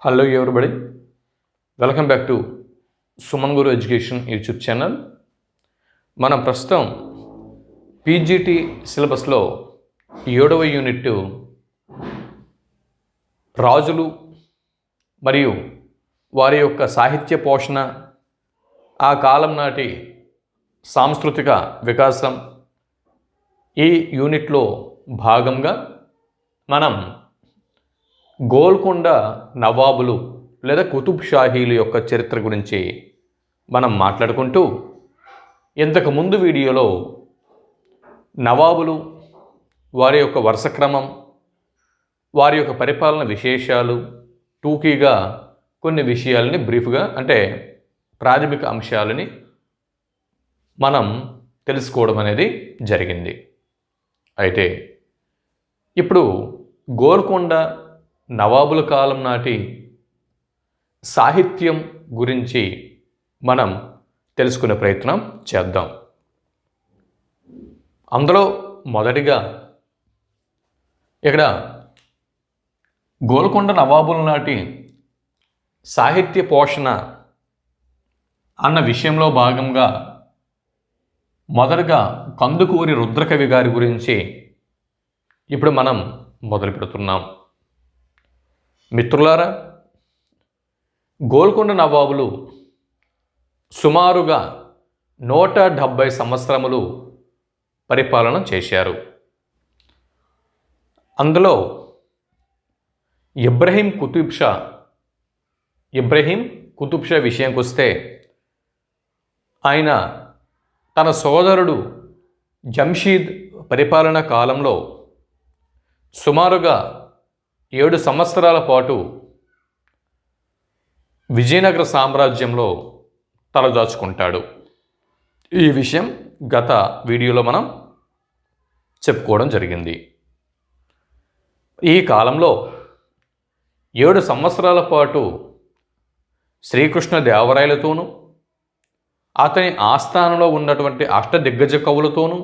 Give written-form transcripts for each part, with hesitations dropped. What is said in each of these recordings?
Hello everybody, welcome back to Suman Guru education YouTube channel. మనం ప్రస్తుతం PGT సిలబస్లో 7వ యూనిట్ రాజులు మరియు వారి యొక్క సాహిత్య పోషణ, ఆ కాలం నాటి సాంస్కృతిక వికాసం, ఈ యూనిట్లో భాగంగా మనం గోల్కొండ నవాబులు లేదా కుతుబ్ షాహీల యొక్క చరిత్ర గురించి మనం మాట్లాడుకుంటూ, ఇంతకుముందు వీడియోలో నవాబులు, వారి యొక్క వరుస క్రమం, వారి యొక్క పరిపాలన విశేషాలు, టూకీగా కొన్ని విషయాలని బ్రీఫ్గా అంటే ప్రాథమిక అంశాలని మనం తెలుసుకోవడం అనేది జరిగింది. అయితే ఇప్పుడు గోల్కొండ నవాబుల కాలం నాటి సాహిత్యం గురించి మనం తెలుసుకునే ప్రయత్నం చేద్దాం. అందులో మొదటిగా ఇక్కడ గోల్కొండ నవాబుల నాటి సాహిత్య పోషణ అన్న విషయంలో భాగంగా మొదటగా కందుకూరి రుద్రకవి గారి గురించి ఇప్పుడు మనం మొదలు పెడుతున్నాం. మిత్రులారా, గోల్కొండ నవాబులు సుమారుగా 170 సంవత్సరములు పరిపాలన చేశారు. అందులో ఇబ్రహీం కుతుబ్ షా విషయంకి వస్తే, ఆయన తన సోదరుడు జంషీద్ పరిపాలన కాలంలో సుమారుగా 7 సంవత్సరాల పాటు విజయనగర సామ్రాజ్యంలో తలదాచుకుంటాడు. ఈ విషయం గత వీడియోలో మనం చెప్పుకోవడం జరిగింది. ఈ కాలంలో 7 సంవత్సరాల పాటు శ్రీకృష్ణ దేవరాయలతోనూ, అతని ఆస్థానంలో ఉన్నటువంటి అష్టదిగ్గజ కవులతోనూ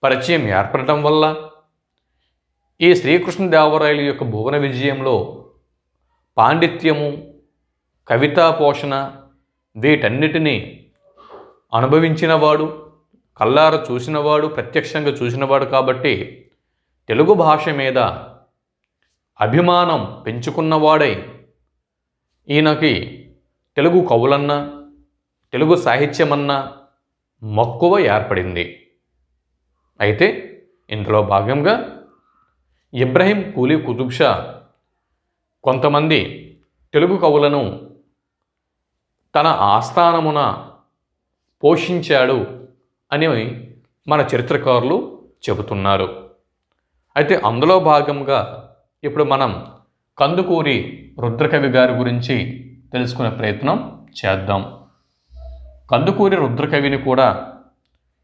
పరిచయం ఏర్పడటం వల్ల ఈ శ్రీకృష్ణదేవరాయల యొక్క భువన విజయంలో పాండిత్యము, కవితా పోషణ వీటన్నిటినీ అనుభవించినవాడు, కల్లార చూసినవాడు, ప్రత్యక్షంగా చూసినవాడు కాబట్టి తెలుగు భాష మీద అభిమానం పెంచుకున్నవాడై ఈయనకి తెలుగు కవులన్నా, తెలుగు సాహిత్యమన్నా మక్కువ ఏర్పడింది. అయితే ఇందులో భాగంగా ఇబ్రహీం కుతుబ్ షా కొంతమంది తెలుగు కవులను తన ఆస్థానమున పోషించాడు అని మన చరిత్రకారులు చెబుతున్నారు. అయితే అందులో భాగంగా ఇప్పుడు మనం కందుకూరి రుద్రకవి గారి గురించి తెలుసుకునే ప్రయత్నం చేద్దాం. కందుకూరి రుద్రకవిని కూడా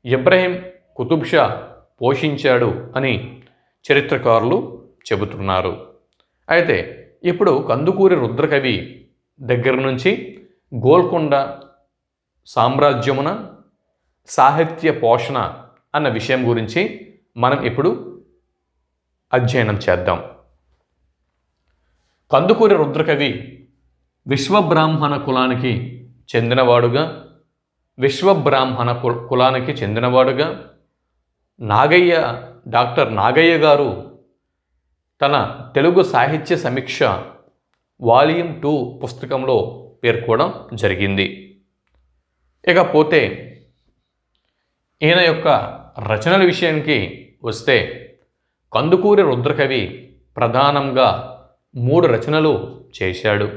ఇబ్రహీం కుతుబ్ షా పోషించాడు అని చరిత్రకారులు చెబుతున్నారు. అయితే ఇప్పుడు కందుకూరి రుద్రకవి దగ్గర నుంచి గోల్కొండ సామ్రాజ్యమున సాహిత్య పోషణ అన్న విషయం గురించి మనం ఇప్పుడు అధ్యయనం చేద్దాం. కందుకూరి రుద్రకవి విశ్వబ్రాహ్మణ కులానికి చెందినవాడుగా డాక్టర్ నాగయ్య గారు తన తెలుగు సాహిత్య సమీక్ష వాల్యూమ్ 2 పుస్తకంలో పేర్కోవడం జరిగింది. ఇకపోతే ఈయన యొక్క రచనల విషయానికి వస్తే, కందుకూరి రుద్రకవి ప్రధానంగా 3 రచనలు చేశాడు.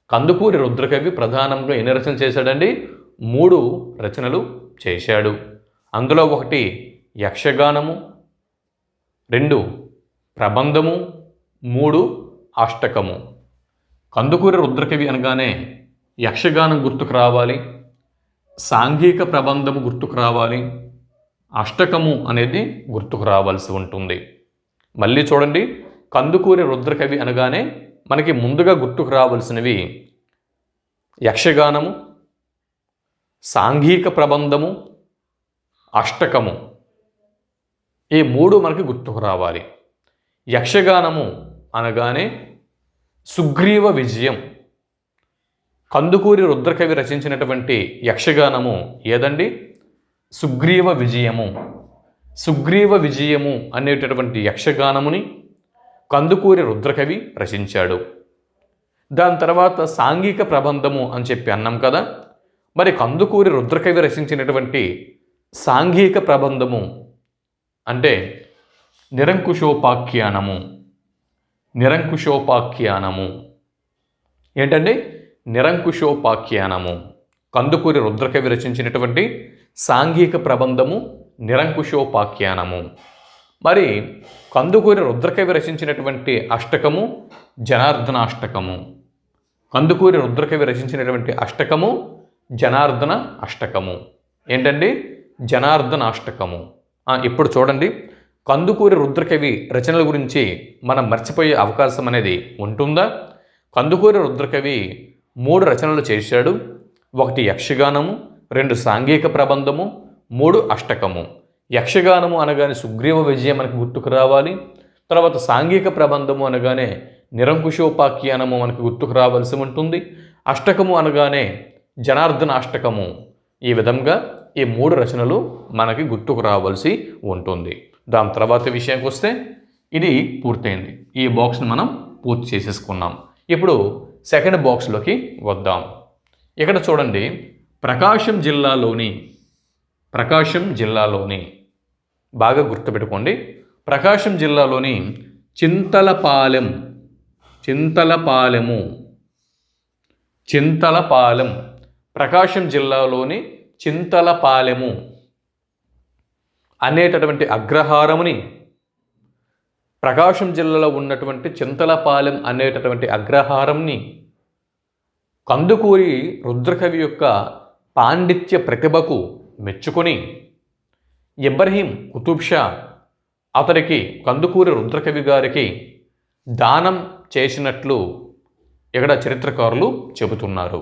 కందుకూరి రుద్రకవి ప్రధానంగా ఎన్ని రచనలు చేశాడండి? 3 రచనలు చేశాడు. అందులో ఒకటి యక్షగానము, 2 ప్రబంధము, 3 అష్టకము. కందుకూరి రుద్రకవి అనగానే యక్షగానం గుర్తుకు రావాలి, సాంఘిక ప్రబంధము గుర్తుకు రావాలి, అష్టకము అనేది గుర్తుకు రావాల్సి ఉంటుంది. మళ్ళీ చూడండి, కందుకూరి రుద్రకవి అనగానే మనకి ముందుగా గుర్తుకు రావాల్సినవి యక్షగానము, సాంఘిక ప్రబంధము, అష్టకము. ఈ 3 మనకి గుర్తుకు రావాలి. యక్షగానము అనగానే సుగ్రీవ విజయం. కందుకూరి రుద్రకవి రచించినటువంటి యక్షగానము ఏదండి? సుగ్రీవ విజయము. సుగ్రీవ విజయము అనేటటువంటి యక్షగానముని కందుకూరి రుద్రకవి రచించాడు. దాని తర్వాత సాంఘిక ప్రబంధము అని చెప్పి అన్నాం కదా. మరి కందుకూరి రుద్రకవి రచించినటువంటి సాంఘిక ప్రబంధము అంటే నిరంకుశోపాఖ్యానము. నిరంకుశోపాఖ్యానము ఏంటండి? నిరంకుశోపాఖ్యానము. కందుకూరి రుద్రకవి రచించినటువంటి సాంఘిక ప్రబంధము నిరంకుశోపాఖ్యానము. మరి కందుకూరి రుద్రకవి రచించినటువంటి అష్టకము జనార్దనాష్టకము. కందుకూరి రుద్రకవి రచించినటువంటి అష్టకము జనార్దన అష్టకము. ఏంటండి? జనార్దన అష్టకము. ఇప్పుడు చూడండి, కందుకూరి రుద్రకవి రచనల గురించి మనం మర్చిపోయే అవకాశం అనేది ఉంటుందా? కందుకూరి రుద్రకవి 3 రచనలు చేశాడు. 1 యక్షగానము, 2 సాంఘిక ప్రబంధము, 3 అష్టకము. యక్షగానము అనగానే సుగ్రీవ విజయం మనకు గుర్తుకు రావాలి. తర్వాత సాంఘిక ప్రబంధము అనగానే నిరంకుశోపాఖ్యానము మనకు గుర్తుకు రావాల్సి ఉంటుంది. అష్టకము అనగానే జనార్దన అష్టకము. ఈ విధంగా ఈ 3 రచనలు మనకి గుర్తుకు రావాల్సి ఉంటుంది. దాని తర్వాత విషయానికి వస్తే ఇది పూర్తయింది. ఈ బాక్స్ని మనం పూర్తి చేసేసుకున్నాం. ఇప్పుడు సెకండ్ బాక్స్లోకి వద్దాం. ఇక్కడ చూడండి, ప్రకాశం జిల్లాలోని బాగా గుర్తుపెట్టుకోండి, ప్రకాశం జిల్లాలోని చింతలపాలెం ప్రకాశం జిల్లాలోని చింతలపాలెము అనేటటువంటి అగ్రహారముని, ప్రకాశం జిల్లాలో ఉన్నటువంటి చింతలపాలెం అనేటటువంటి అగ్రహారంని కందుకూరి రుద్రకవి యొక్క పాండిత్య ప్రతిభకు మెచ్చుకొని ఇబ్రహీం కుతుబ్ షా అతడికి కందుకూరి రుద్రకవి గారికి దానం చేసినట్లు ఇక్కడ చరిత్రకారులు చెబుతున్నారు.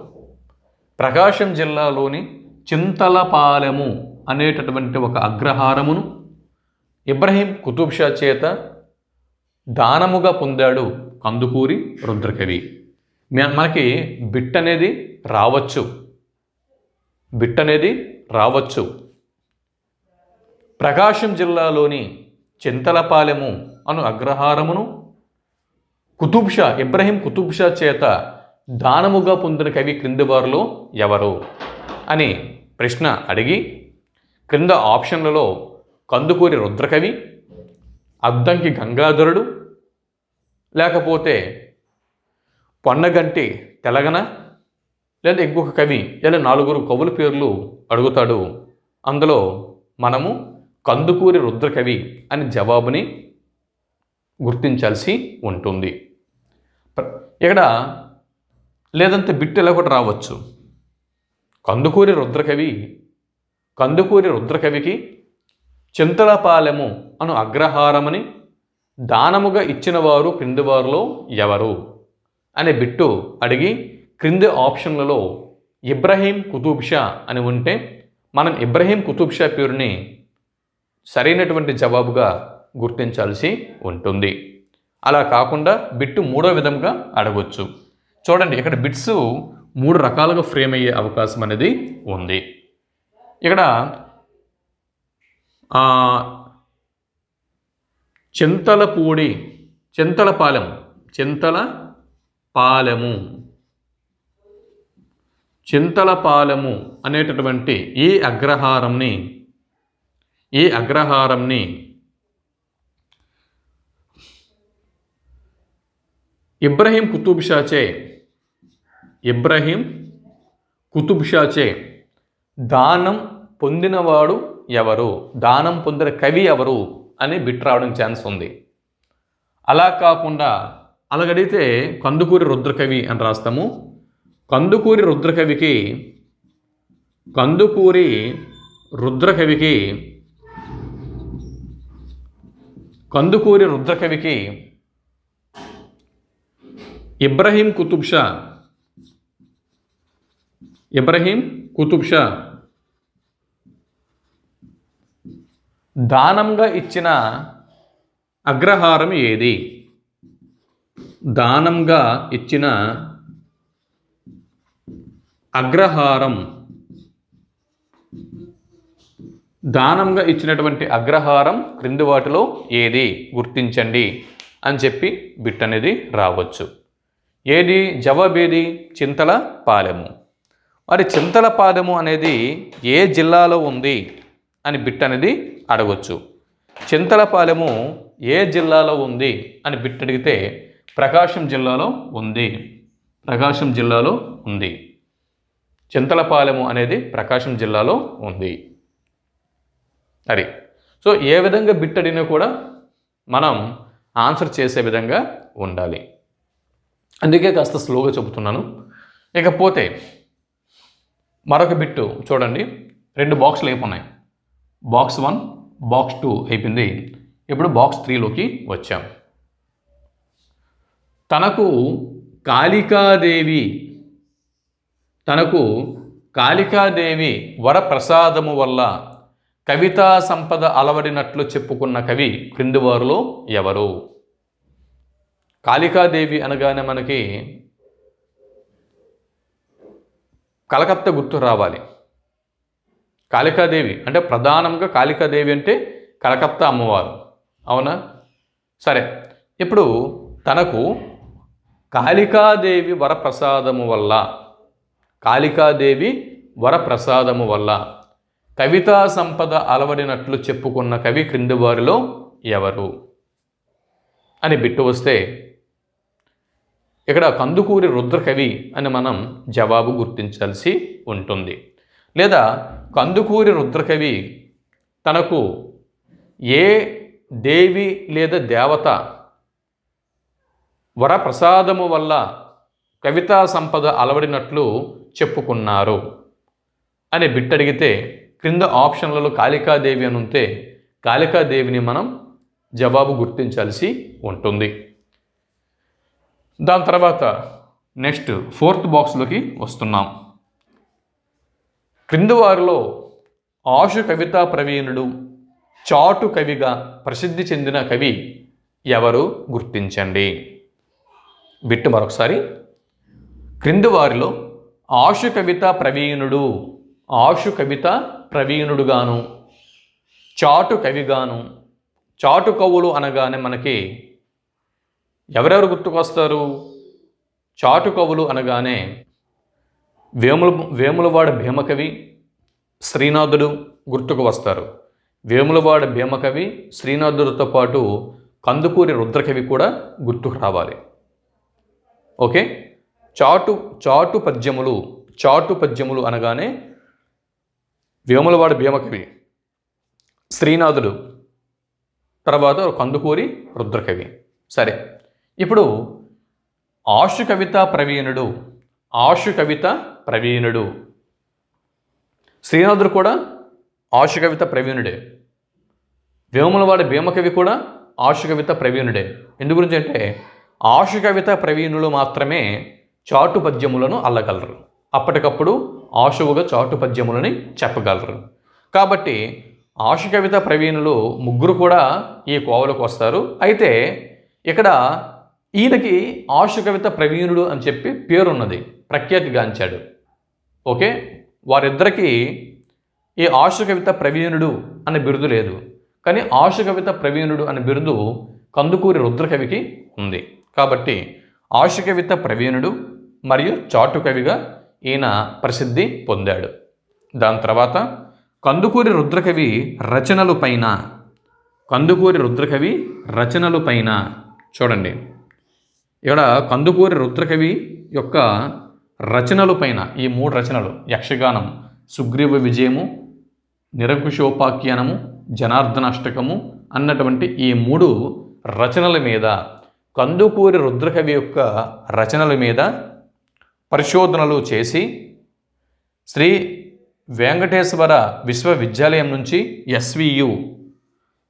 ప్రకాశం జిల్లాలోని చింతలపాలెము అనేటటువంటి ఒక అగ్రహారమును ఇబ్రహీం కుతుబ్ షా చేత దానముగా పొందాడు కందుకూరి రుద్రకవి. మనకి బిట్ అనేది రావచ్చు. ప్రకాశం జిల్లాలోని చింతలపాలెము అను అగ్రహారమును ఇబ్రహీం కుతుబ్ షా చేత దానముగా పొందిన కవి క్రింది వారిలో ఎవరు అని ప్రశ్న అడిగి క్రింద ఆప్షన్లలో కందుకూరి రుద్రకవి, అద్దంకి గంగాధరుడు, లేకపోతే పొన్నగంటి తెలగన, లేదా ఇంకొక కవి, ఇలా 4 కవుల పేర్లు అడుగుతాడు. అందులో మనము కందుకూరి రుద్రకవి అని జవాబుని గుర్తించాల్సి ఉంటుంది. ఇక్కడ లేదంటే బిట్ ఇలా కూడా రావచ్చు. కందుకూరి రుద్రకవికి చింతలపాలెము అను అగ్రహారమని దానముగా ఇచ్చిన వారు క్రింది వారిలో ఎవరు అనే బిట్టు అడిగి క్రింది ఆప్షన్లలో ఇబ్రహీం కుతుబ్ షా అని ఉంటే మనం ఇబ్రహీం కుతుబ్ షా పేరుని సరైనటువంటి జవాబుగా గుర్తించాల్సి ఉంటుంది. అలా కాకుండా బిట్టు 3వ విధంగా అడగవచ్చు. చూడండి, ఇక్కడ బిట్స్ 3 రకాలుగా ఫ్రేమ్ అయ్యే అవకాశం అనేది ఉంది. ఇక్కడ చింతలపాలెము అనేటటువంటి ఈ అగ్రహారంని ఇబ్రహీం కుతుబ్ షాచే దానం పొందినవాడు ఎవరు, దానం పొందిన కవి ఎవరు అని బిట్ రావడం ఛాన్స్ ఉంది. అలా కాకుండా అలాగడిగితే కందుకూరి రుద్రకవి అని రాస్తాము. కందుకూరి రుద్రకవికి ఇబ్రహీం కుతుబ్ షా దానంగా ఇచ్చిన అగ్రహారం ఏది? దానంగా ఇచ్చిన అగ్రహారం, దానంగా ఇచ్చినటువంటి అగ్రహారం క్రింది వాటిలో ఏది గుర్తించండి అని చెప్పి బిట్ అనేది రావచ్చు. ఏది జవాబు? ఏది? చింతలపాలెము. మరి చింతలపాలెము అనేది ఏ జిల్లాలో ఉంది అని బిట్ అనేది అడగొచ్చు. చింతలపాలెము ఏ జిల్లాలో ఉంది అని బిట్ అడిగితే ప్రకాశం జిల్లాలో ఉంది. ప్రకాశం జిల్లాలో ఉంది. చింతలపాలెము అనేది ప్రకాశం జిల్లాలో ఉంది. అది సో ఏ విధంగా బిట్ అడిగినా కూడా మనం ఆన్సర్ చేసే విధంగా ఉండాలి. అందుకే కాస్త స్లోగా చెబుతున్నాను. ఇకపోతే మరొక బిట్టు చూడండి. 2 బాక్సులు అయిపోయినాయి. బాక్స్ 1, బాక్స్ 2 అయిపోయింది. ఇప్పుడు బాక్స్ 3లోకి వచ్చాం. తనకు కాళికాదేవి వరప్రసాదము వల్ల కవితా సంపద అలవడినట్లు చెప్పుకున్న కవి క్రింది వారిలో ఎవరు? కాళికాదేవి అనగానే మనకి కలకత్తా గుర్తు రావాలి. కాళికాదేవి అంటే ప్రధానంగా కాళికాదేవి అంటే కలకత్తా అమ్మవారు, అవునా? సరే, ఇప్పుడు తనకు కాళికాదేవి వరప్రసాదము వల్ల కవితా సంపద అలవడినట్లు చెప్పుకున్న కవి క్రింది వారిలో ఎవరు అని బిట్టు వస్తే ఇక్కడ కందుకూరి రుద్రకవి అని మనం జవాబు గుర్తించాల్సి ఉంటుంది. లేదా కందుకూరి రుద్రకవి తనకు ఏ దేవి లేదా దేవత వరప్రసాదము వల్ల కవితా సంపద అలవడినట్లు చెప్పుకున్నారు అని బిట్ అడిగితే క్రింద ఆప్షన్లలో కాళికాదేవి అని ఉంటే కాళికాదేవిని మనం జవాబు గుర్తించాల్సి ఉంటుంది. దాని తర్వాత నెక్స్ట్ 4th బాక్స్లోకి వస్తున్నాం. క్రింది వారిలో ఆశు కవితా ప్రవీణుడు, చాటు కవిగా ప్రసిద్ధి చెందిన కవి ఎవరు గుర్తించండి. బిట్టు మరొకసారి. క్రింది వారిలో ఆశు కవిత ప్రవీణుడుగాను, చాటు కవిగాను, చాటు కవులు అనగానే మనకి ఎవరెవరు గుర్తుకొస్తారు? చాటు కవులు అనగానే వేములవాడ భీమకవి, శ్రీనాథుడు గుర్తుకు వస్తారు. వేములవాడ భీమకవి, శ్రీనాథుడితో పాటు కందుకూరి రుద్రకవి కూడా గుర్తుకు రావాలి. ఓకే, చాటు పద్యములు అనగానే వేములవాడ భీమకవి, శ్రీనాథుడు, తర్వాత కందుకూరి రుద్రకవి. సరే, ఇప్పుడు ఆశు కవిత ప్రవీణుడు శ్రీనాథుడు కూడా ఆశు కవిత ప్రవీణుడే. వేములవాడ భీమకవి కూడా ఆశు కవిత ప్రవీణుడే. ఎందు గురించి అంటే ఆశు కవిత ప్రవీణులు మాత్రమే చాటు పద్యములను అల్లగలరు. అప్పటికప్పుడు ఆశువుగా చాటు పద్యములని చెప్పగలరు. కాబట్టి ఆశు కవిత ప్రవీణులు ముగ్గురు కూడా ఈ కోవలకు వస్తారు. అయితే ఇక్కడ ఈయనకి ఆశు కవిత ప్రవీణుడు అని చెప్పి పేరున్నది, ప్రఖ్యాతిగాంచాడు. ఓకే, వారిద్దరికీ ఈ ఆశు కవిత ప్రవీణుడు అనే బిరుదు లేదు. కానీ ఆశు కవిత ప్రవీణుడు అనే బిరుదు కందుకూరి రుద్రకవికి ఉంది. కాబట్టి ఆశు కవిత ప్రవీణుడు మరియు చాటు కవిగా ఈయన ప్రసిద్ధి పొందాడు. దాని తర్వాత కందుకూరి రుద్రకవి రచనలు పైన చూడండి. ఇక్కడ కందుకూరి రుద్రకవి యొక్క రచనలు పైన ఈ 3 రచనలు, యక్షగానం, సుగ్రీవ విజయము, నిరంకుశోపాఖ్యానము, జనార్దనాష్టకము అన్నటువంటి ఈ 3 రచనల మీద, కందుకూరి రుద్రకవి యొక్క రచనల మీద పరిశోధనలు చేసి శ్రీ వెంకటేశ్వర విశ్వవిద్యాలయం నుంచి SVU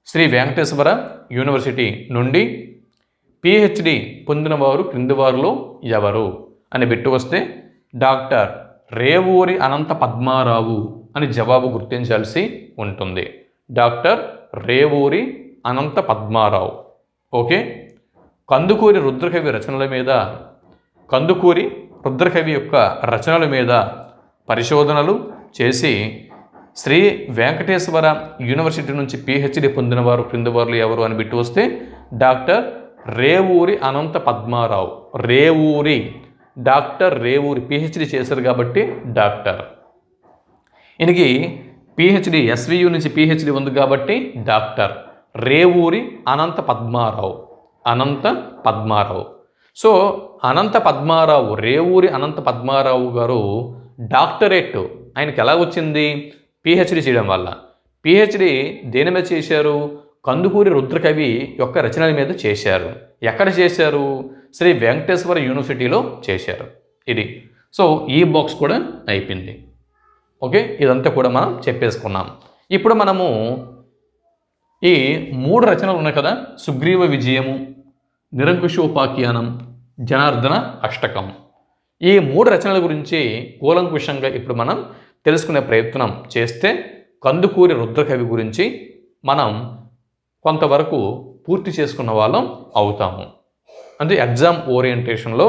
శ్రీ వెంకటేశ్వర యూనివర్సిటీ నుండి PhD పొందిన వారు క్రింది వారిలో ఎవరు అని బిట్టు వస్తే డాక్టర్ రేవూరి అనంత పద్మారావు అని జవాబు గుర్తించాల్సి ఉంటుంది. డాక్టర్ రేవూరి అనంత పద్మారావు. ఓకే, కందుకూరి రుద్రకవి రచనల మీద కందుకూరి రుద్రకవి యొక్క రచనల మీద పరిశోధనలు చేసి శ్రీ వెంకటేశ్వర యూనివర్సిటీ నుంచి పిహెచ్డి పొందినవారు క్రింది వారు ఎవరు అని బిట్టు వస్తే డాక్టర్ రేవూరి అనంత పద్మారావు. డాక్టర్ రేవూరి పిహెచ్డి చేశారు కాబట్టి డాక్టర్. ఈయనకి పిహెచ్డి ఎస్వియు నుంచి పిహెచ్డి ఉంది కాబట్టి డాక్టర్ రేవూరి అనంత పద్మారావు. సో రేవూరి అనంత పద్మారావు గారు డాక్టరేట్ ఆయనకి ఎలా వచ్చింది? పిహెచ్డి చేయడం వల్ల. పిహెచ్డి దేని మీద చేశారు? కందుకూరి రుద్రకవి యొక్క రచనల మీద చేశారు. ఎక్కడ చేశారు? శ్రీ వెంకటేశ్వర యూనివర్సిటీలో చేశారు. ఇది. సో ఈ బాక్స్ కూడా అయిపోయింది. ఓకే, ఇదంతా కూడా మనం చెప్పేసుకున్నాం. ఇప్పుడు మనము ఈ 3 రచనలు ఉన్నాయి కదా, సుగ్రీవ విజయము, నిరంకుశోపాఖ్యానం, జనార్దన అష్టకం. ఈ 3 రచనల గురించి కూలంకుషంగా ఇప్పుడు మనం తెలుసుకునే ప్రయత్నం చేస్తే కందుకూరి రుద్రకవి గురించి మనం కొంతవరకు పూర్తి చేసుకున్న వాళ్ళం అవుతాము. అంటే ఎగ్జామ్ ఓరియంటేషన్లో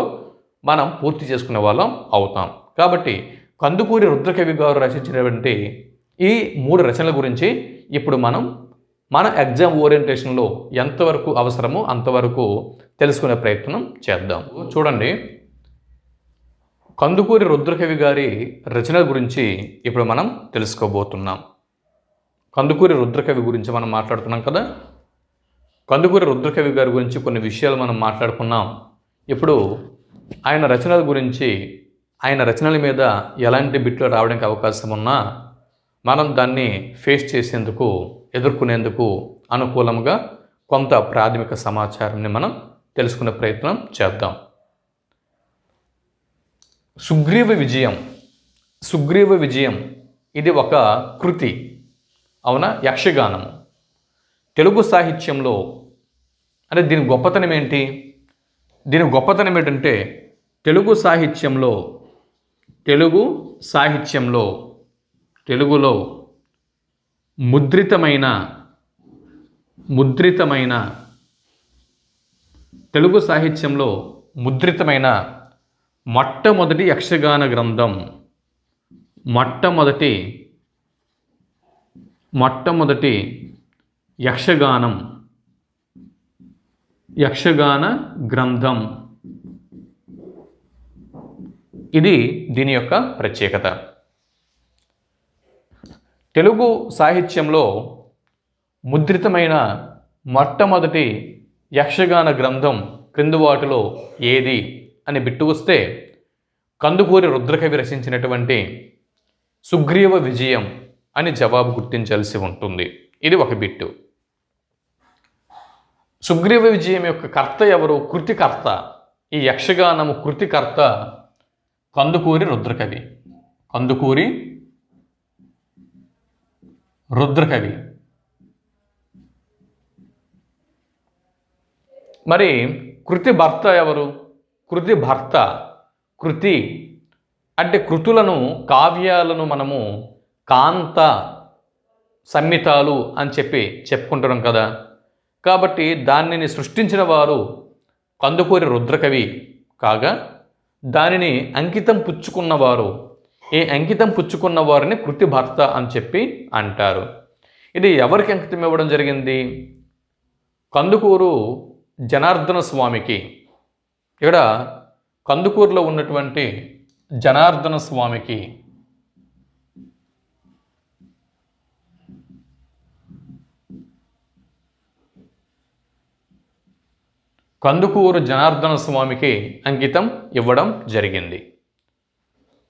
మనం పూర్తి చేసుకునే వాళ్ళం అవుతాం. కాబట్టి కందుకూరి రుద్రకవి గారు రచించినటువంటి ఈ 3 రచనల గురించి ఇప్పుడు మన ఎగ్జామ్ ఓరియంటేషన్లో ఎంతవరకు అవసరమో అంతవరకు తెలుసుకునే ప్రయత్నం చేద్దాం. చూడండి, కందుకూరి రుద్రకవి గారి రచనల గురించి ఇప్పుడు మనం తెలుసుకోబోతున్నాం. కందుకూరి రుద్రకవి గురించి మనం మాట్లాడుతున్నాం కదా. కందుకూరి రుద్రకవి గారి గురించి కొన్ని విషయాలు మనం మాట్లాడుకున్నాం. ఇప్పుడు ఆయన రచనల గురించి, ఆయన రచనల మీద ఎలాంటి బిట్లు రావడానికి అవకాశం ఉన్నా మనం దాన్ని ఫేస్ చేసేందుకు, ఎదుర్కొనేందుకు అనుకూలంగా కొంత ప్రాథమిక సమాచారాన్ని మనం తెలుసుకునే ప్రయత్నం చేద్దాం. సుగ్రీవ విజయం ఇది ఒక కృతి, అవునా? యక్షగానము. తెలుగు సాహిత్యంలో అంటే దీని గొప్పతనం ఏంటి? దీని గొప్పతనం ఏంటంటే తెలుగులో ముద్రితమైన మొట్టమొదటి యక్షగాన గ్రంథం, మొట్టమొదటి యక్షగాన గ్రంథం. ఇది దీని యొక్క ప్రత్యేకత. తెలుగు సాహిత్యంలో ముద్రితమైన మొట్టమొదటి యక్షగాన గ్రంథం క్రింది వాటిలో ఏది అని బిట్టు వస్తే కందుకూరి రుద్రకవి రచించినటువంటి సుగ్రీవ విజయం అని జవాబు గుర్తించాల్సి ఉంటుంది. ఇది ఒక బిట్టు. సుగ్రీవ విజయం యొక్క కర్త ఎవరు? కృతికర్త. ఈ యక్షగానము కృతికర్త కందుకూరి రుద్రకవి. మరి కృతి భర్త ఎవరు? కృతి అంటే కృతులను, కావ్యాలను మనము కాంత, సంహితాలు అని చెప్పుకుంటున్నాం కదా. కాబట్టి దానిని సృష్టించిన వారు కందుకూరి రుద్రకవి కాగా, దానిని అంకితం పుచ్చుకున్నవారు, ఈ అంకితం పుచ్చుకున్న వారిని కృతి భర్త అని చెప్పి అంటారు. ఇది ఎవరికి అంకితం ఇవ్వడం జరిగింది? కందుకూరు జనార్దన స్వామికి. ఇక్కడ కందుకూరులో ఉన్నటువంటి జనార్దన స్వామికి అంకితం ఇవ్వడం జరిగింది.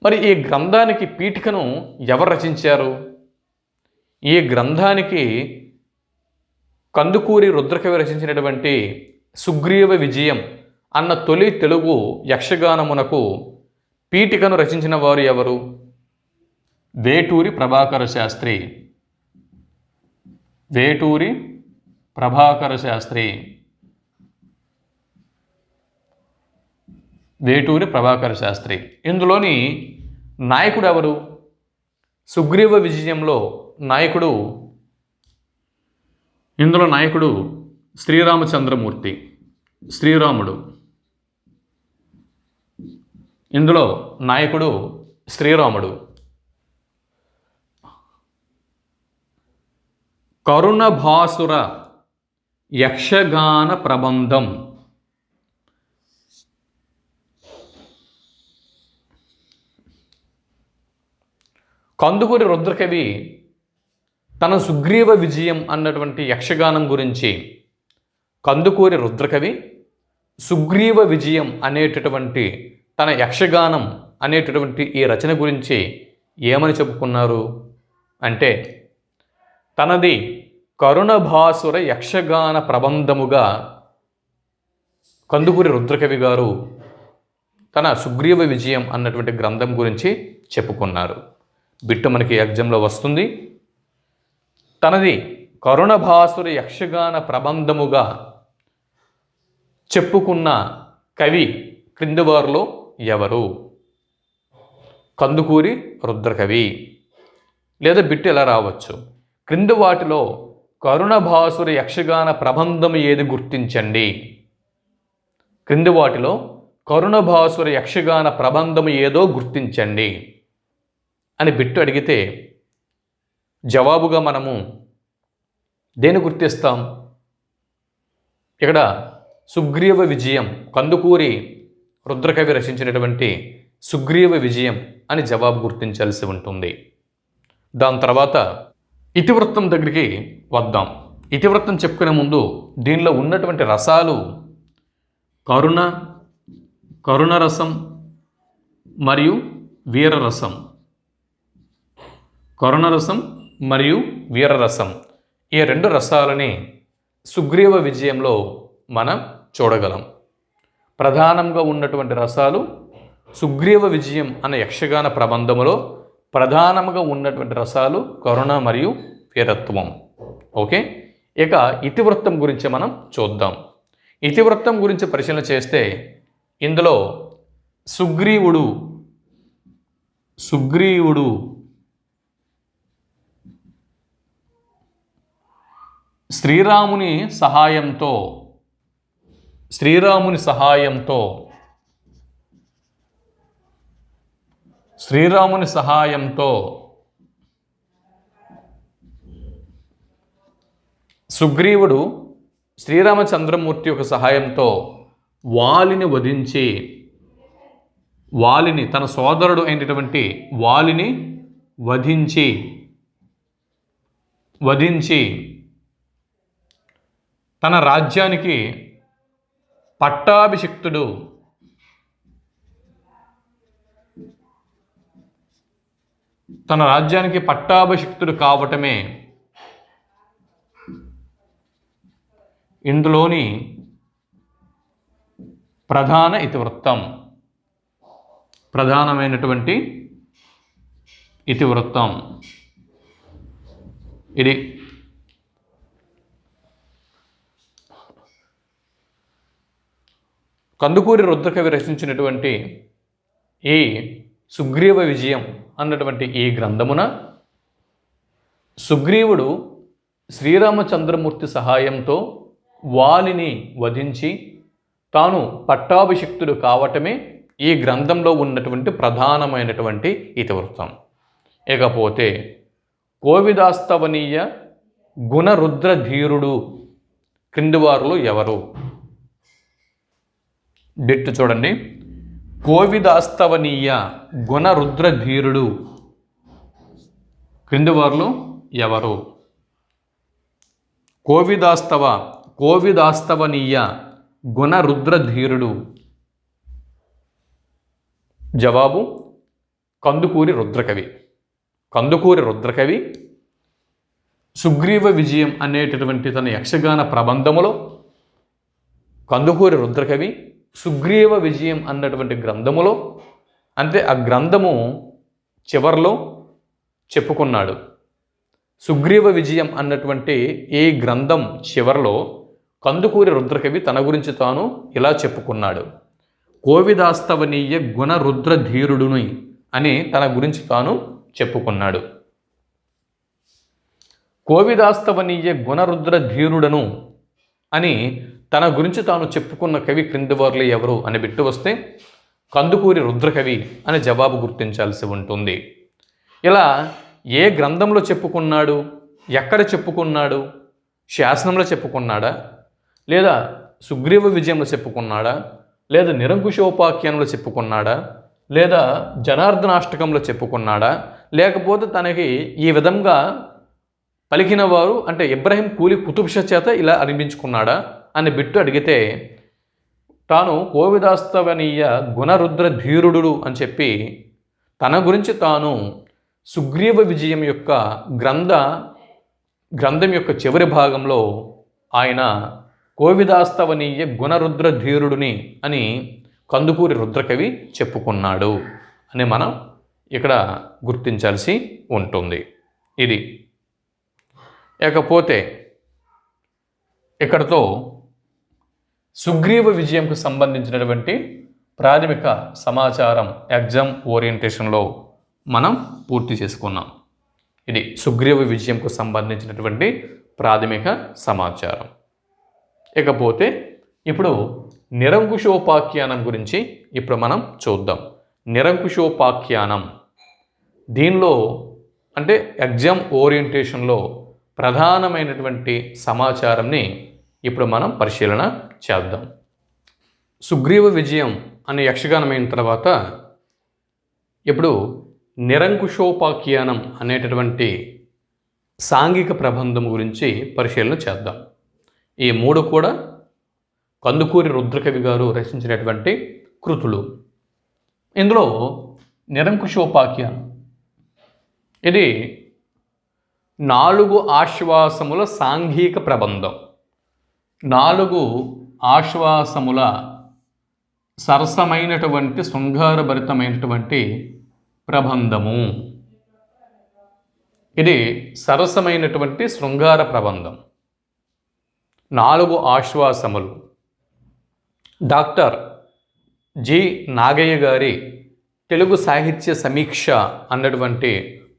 మరి ఈ గ్రంథానికి పీఠికను ఎవరు రచించారు? ఈ గ్రంథానికి కందుకూరి రుద్రకవి రచించినటువంటి సుగ్రీవ విజయం అన్న తొలి తెలుగు యక్షగానమునకు పీఠికను రచించిన వారు ఎవరు? వేటూరి ప్రభాకర శాస్త్రి. వేటూరి ప్రభాకర శాస్త్రి. ఇందులోని నాయకుడు ఎవరు? సుగ్రీవ విజయంలో నాయకుడు శ్రీరామచంద్రమూర్తి. శ్రీరాముడు. ఇందులో నాయకుడు శ్రీరాముడు. కరుణభాసుర యక్షగాన ప్రబంధం. కందుకూరి రుద్రకవి తన సుగ్రీవ విజయం అన్నటువంటి యక్షగానం గురించి, కందుకూరి రుద్రకవి సుగ్రీవ విజయం అనేటటువంటి తన యక్షగానం అనేటటువంటి ఈ రచన గురించి ఏమని చెప్పుకున్నారు అంటే, తనది కరుణభాసుర యక్షగాన ప్రబంధముగా కందుకూరి రుద్రకవి గారు తన సుగ్రీవ విజయం అన్నటువంటి గ్రంథం గురించి చెప్పుకున్నారు. బిట్టు మనకి ఎగ్జామ్లో వస్తుంది. తనది కరుణభాసుర యక్షగాన ప్రబంధముగా చెప్పుకున్న కవి క్రింది వారిలో ఎవరు? కందుకూరి రుద్రకవి. లేదా బిట్టు ఎలా రావచ్చు, క్రింది వాటిలో కరుణభాసుర యక్షగాన ప్రబంధం ఏది గుర్తించండి. క్రింది వాటిలో కరుణభాసుర యక్షగాన ప్రబంధం ఏదో గుర్తించండి అని బిట్టు అడిగితే జవాబుగా మనము దేని గుర్తిస్తాం? ఇక్కడ సుగ్రీవ విజయం, కందుకూరి రుద్రకవి రచించినటువంటి సుగ్రీవ విజయం అని జవాబు గుర్తించాల్సి ఉంటుంది. దాని తర్వాత ఇతివృత్తం దగ్గరికి వద్దాం. ఇతివృత్తం చెప్పుకునే ముందు దీనిలో ఉన్నటువంటి రసాలు కరుణరసం మరియు వీరరసం. కరుణరసం మరియు వీరరసం, ఈ రెండు రసాలని సుగ్రీవ విజయంలో మనం చూడగలం. ప్రధానంగా ఉన్నటువంటి రసాలు సుగ్రీవ విజయం అనే యక్షగాన ప్రబంధములో ప్రధానంగా ఉన్నటువంటి రసాలు కరుణ మరియు వీరత్వం. ఓకే, ఇక ఇతివృత్తం గురించి మనం చూద్దాం. ఇతివృత్తం గురించి పరిశీలన చేస్తే ఇందులో సుగ్రీవుడు శ్రీరాముని సహాయంతో సుగ్రీవుడు శ్రీరామచంద్రమూర్తి యొక్క సహాయంతో వాలిని తన సోదరుడు అయినటువంటి వాలిని వధించి తన రాజ్యానికి పట్టాభిషిక్తుడు కావటమే ఇందులోని ప్రధానమైనటువంటి ఇతివృత్తం. ఇది కందుకూరి రుద్రకవి రచించినటువంటి ఈ సుగ్రీవ విజయం అన్నటువంటి ఈ గ్రంథమున సుగ్రీవుడు శ్రీరామచంద్రమూర్తి సహాయంతో వాలిని వధించి తాను పట్టాభిషిక్తుడు కావటమే ఈ గ్రంథంలో ఉన్నటువంటి ప్రధానమైనటువంటి ఇతివృత్తం. ఇకపోతే కోవిదాస్తవనీయ గుణరుద్రధీరుడు క్రింది వారిలో ఎవరు? బిట్టు చూడండి. కోవిదాస్తవనీయ గుణరుద్రధీరుడు క్రింది వారిలో ఎవరు? కోవిదాస్తవనీయ గుణరుద్రధీరుడు. జవాబు కందుకూరి రుద్రకవి సుగ్రీవ విజయం అనేటటువంటి తన యక్షగాన ప్రబంధములో కందుకూరి రుద్రకవి సుగ్రీవ విజయం అన్నటువంటి గ్రంథములో, అంటే ఆ గ్రంథము చివరిలో చెప్పుకున్నాడు. సుగ్రీవ విజయం అన్నటువంటి ఈ గ్రంథం చివరిలో కందుకూరి రుద్రకవి తన గురించి తాను ఇలా చెప్పుకున్నాడు. కోవిదాస్తవనీయ గుణరుద్రధీరుడుని అని తన గురించి తాను చెప్పుకున్నాడు. కోవిదాస్తవనీయ గుణరుద్రధీరుడను అని తన గురించి తాను చెప్పుకున్న కవి క్రింది వారిలో ఎవరు అని బిట్టు వస్తే కందుకూరి రుద్రకవి అనే జవాబు గుర్తించాల్సి ఉంటుంది. ఇలా ఏ గ్రంథంలో చెప్పుకున్నాడు, ఎక్కడ చెప్పుకున్నాడు, శాసనంలో చెప్పుకున్నాడా, లేదా సుగ్రీవ విజయంలో చెప్పుకున్నాడా, లేదా నిరంకుశోపాఖ్యానంలో చెప్పుకున్నాడా, లేదా జనార్దనాష్టకంలో చెప్పుకున్నాడా, లేకపోతే తనకి ఈ విధంగా పలికిన వారు అంటే ఇబ్రాహీం కూలి కుతుబ్ షా చేత ఇలా అనిపించుకున్నాడా అని బిట్టు అడిగితే తాను కోవిదాస్తవనీయ గుణరుద్ర ధీరుడు అని చెప్పి తన గురించి తాను సుగ్రీవ విజయం యొక్క గ్రంథం యొక్క చివరి భాగంలో ఆయన కోవిదాస్తవనీయ గుణరుద్ర ధీరుడుని అని కందుకూరి రుద్రకవి చెప్పుకున్నాడు అని మనం ఇక్కడ గుర్తించాల్సి ఉంటుంది. ఇది ఇకపోతే ఇక్కడతో సుగ్రీవ విజయంకు సంబంధించినటువంటి ప్రాథమిక సమాచారం ఎగ్జామ్ ఓరియంటేషన్లో మనం పూర్తి చేసుకున్నాం. ఇది సుగ్రీవ విజయంకు సంబంధించినటువంటి ప్రాథమిక సమాచారం. ఇకపోతే ఇప్పుడు నిరంకుశోపాఖ్యానం గురించి ఇప్పుడు మనం చూద్దాం. నిరంకుశోపాఖ్యానం దీనిలో అంటే ఎగ్జామ్ ఓరియంటేషన్లో ప్రధానమైనటువంటి సమాచారంని ఇప్పుడు మనం పరిశీలన చేద్దాం. సుగ్రీవ విజయం అనే యక్షగానమైన తర్వాత ఇప్పుడు నిరంకుశోపాఖ్యానం అనేటటువంటి సాంఘిక ప్రబంధం గురించి పరిశీలన చేద్దాం. ఈ మూడు కూడా కందుకూరి రుద్రకవి గారు రచించినటువంటి కృతులు. ఇందులో నిరంకుశోపాఖ్యానం ఇది 4 ఆశ్వాసముల సాంఘిక ప్రబంధం. 4 ఆశ్వాసముల సరసమైనటువంటి శృంగారభరితమైనటువంటి ప్రబంధము. ఇది సరసమైనటువంటి శృంగార ప్రబంధం. 4 ఆశ్వాసములు. డాక్టర్ జి నాగయ్య గారి తెలుగు సాహిత్య సమీక్ష అన్నటువంటి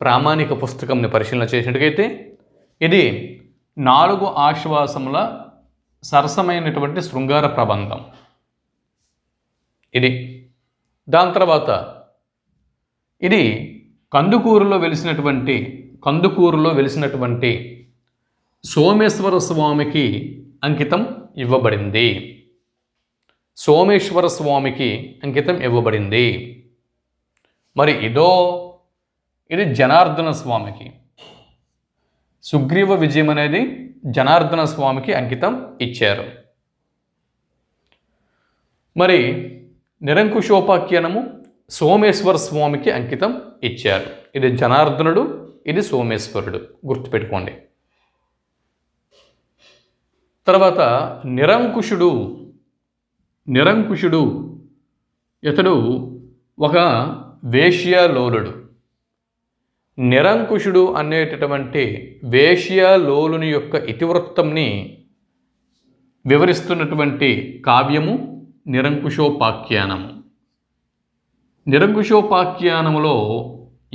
ప్రామాణిక పుస్తకంని పరిశీలన చేసినట్టుగైతే ఇది 4 ఆశ్వాసముల సరసమైనటువంటి శృంగార ప్రబంధం. ఇది దాని తర్వాత ఇది కందుకూరులో వెలిసినటువంటి సోమేశ్వర స్వామికి అంకితం ఇవ్వబడింది. సోమేశ్వర స్వామికి అంకితం ఇవ్వబడింది. మరి ఇది జనార్దన స్వామికి. సుగ్రీవ విజయం అనేది జనార్దన స్వామికి అంకితం ఇచ్చారు. మరి నిరంకుశోపాఖ్యానము సోమేశ్వర స్వామికి అంకితం ఇచ్చారు. ఇది జనార్దనుడు, ఇది సోమేశ్వరుడు, గుర్తుపెట్టుకోండి. తర్వాత నిరంకుశుడు ఇతడు ఒక వేశ్యాలోలుడు. నిరంకుశుడు అనేటటువంటి వేశ్యాలోలుని యొక్క ఇతివృత్తంని వివరిస్తున్నటువంటి కావ్యము నిరంకుశోపాఖ్యానము. నిరంకుశోపాఖ్యానములో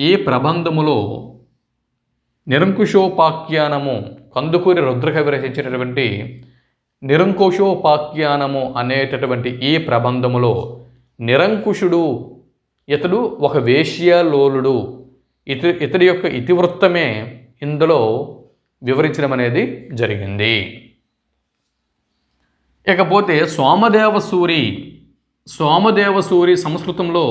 ఈ ప్రబంధములో నిరంకుశోపాఖ్యానము కందుకూరి రుద్రకవి రచించినటువంటి నిరంకుశోపాఖ్యానము అనేటటువంటి ఈ ప్రబంధములో నిరంకుశుడు ఇతడు ఒక వేశ్యాలోలుడు, ఇతడి యొక్క ఇతివృత్తమే ఇందులో వివరించడం అనేది జరిగింది. ఇకపోతే సోమదేవసూరి సంస్కృతంలో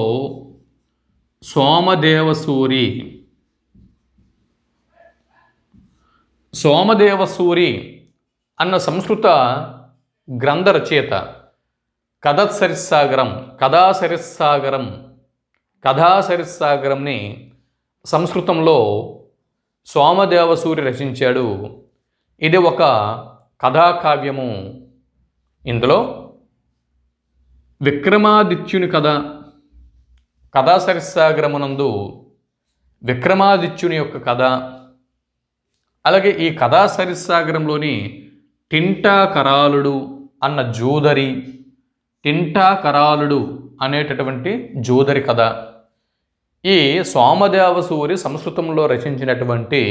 సోమదేవసూరి అన్న సంస్కృత గ్రంథ రచయిత కథాసరిస్సాగరంని సంస్కృతంలో సోమదేవసూరి రచించాడు. ఇది ఒక కథాకావ్యము. ఇందులో విక్రమాదిత్యుని కథాసరిస్సాగరమునందు విక్రమాదిత్యుని యొక్క కథ, అలాగే ఈ కథాసరిస్సాగరంలోని టింటాకరాలుడు అనేటటువంటి జూదరి కథ. ఈ సోమదేవసూరి సంస్కృతంలో రచించినటువంటి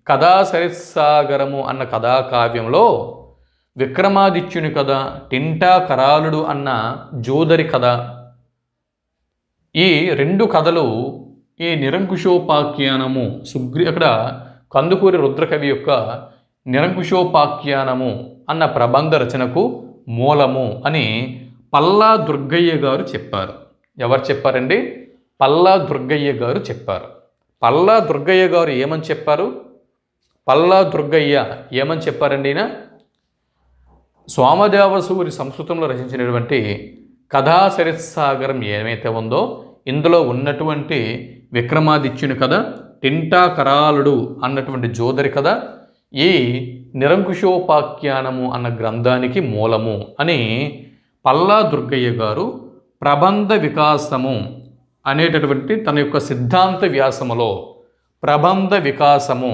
కథాసరిస్సాగరము అన్న కథాకావ్యంలో విక్రమాదిత్యుని కథ, టింటా కరాలుడు అన్న జోదరి కథ. ఈ రెండు కథలు ఈ నిరంకుశోపాఖ్యానము అక్కడ కందుకూరి రుద్రకవి యొక్క నిరంకుశోపాఖ్యానము అన్న ప్రబంధ రచనకు మూలము అని పల్లా దుర్గయ్య గారు చెప్పారు. ఎవరు చెప్పారండి? పల్లా దుర్గయ్య గారు చెప్పారు. పల్లా దుర్గయ్య గారు ఏమని చెప్పారు? పల్లా దుర్గయ్య ఏమని చెప్పారండి? ఈయన సోమదేవసూరి సంస్కృతంలో రచించినటువంటి కథా సరిత్సాగరం ఏమైతే ఉందో ఇందులో ఉన్నటువంటి విక్రమాదిత్యుని కథ, టింటా కరాలుడు అన్నటువంటి జోదరి కథ ఈ నిరంకుశోపాఖ్యానము అన్న గ్రంథానికి మూలము అని పల్లా దుర్గయ్య గారు ప్రబంధ వికాసము అనేటటువంటి తన యొక్క సిద్ధాంత వ్యాసములో ప్రబంధ వికాసము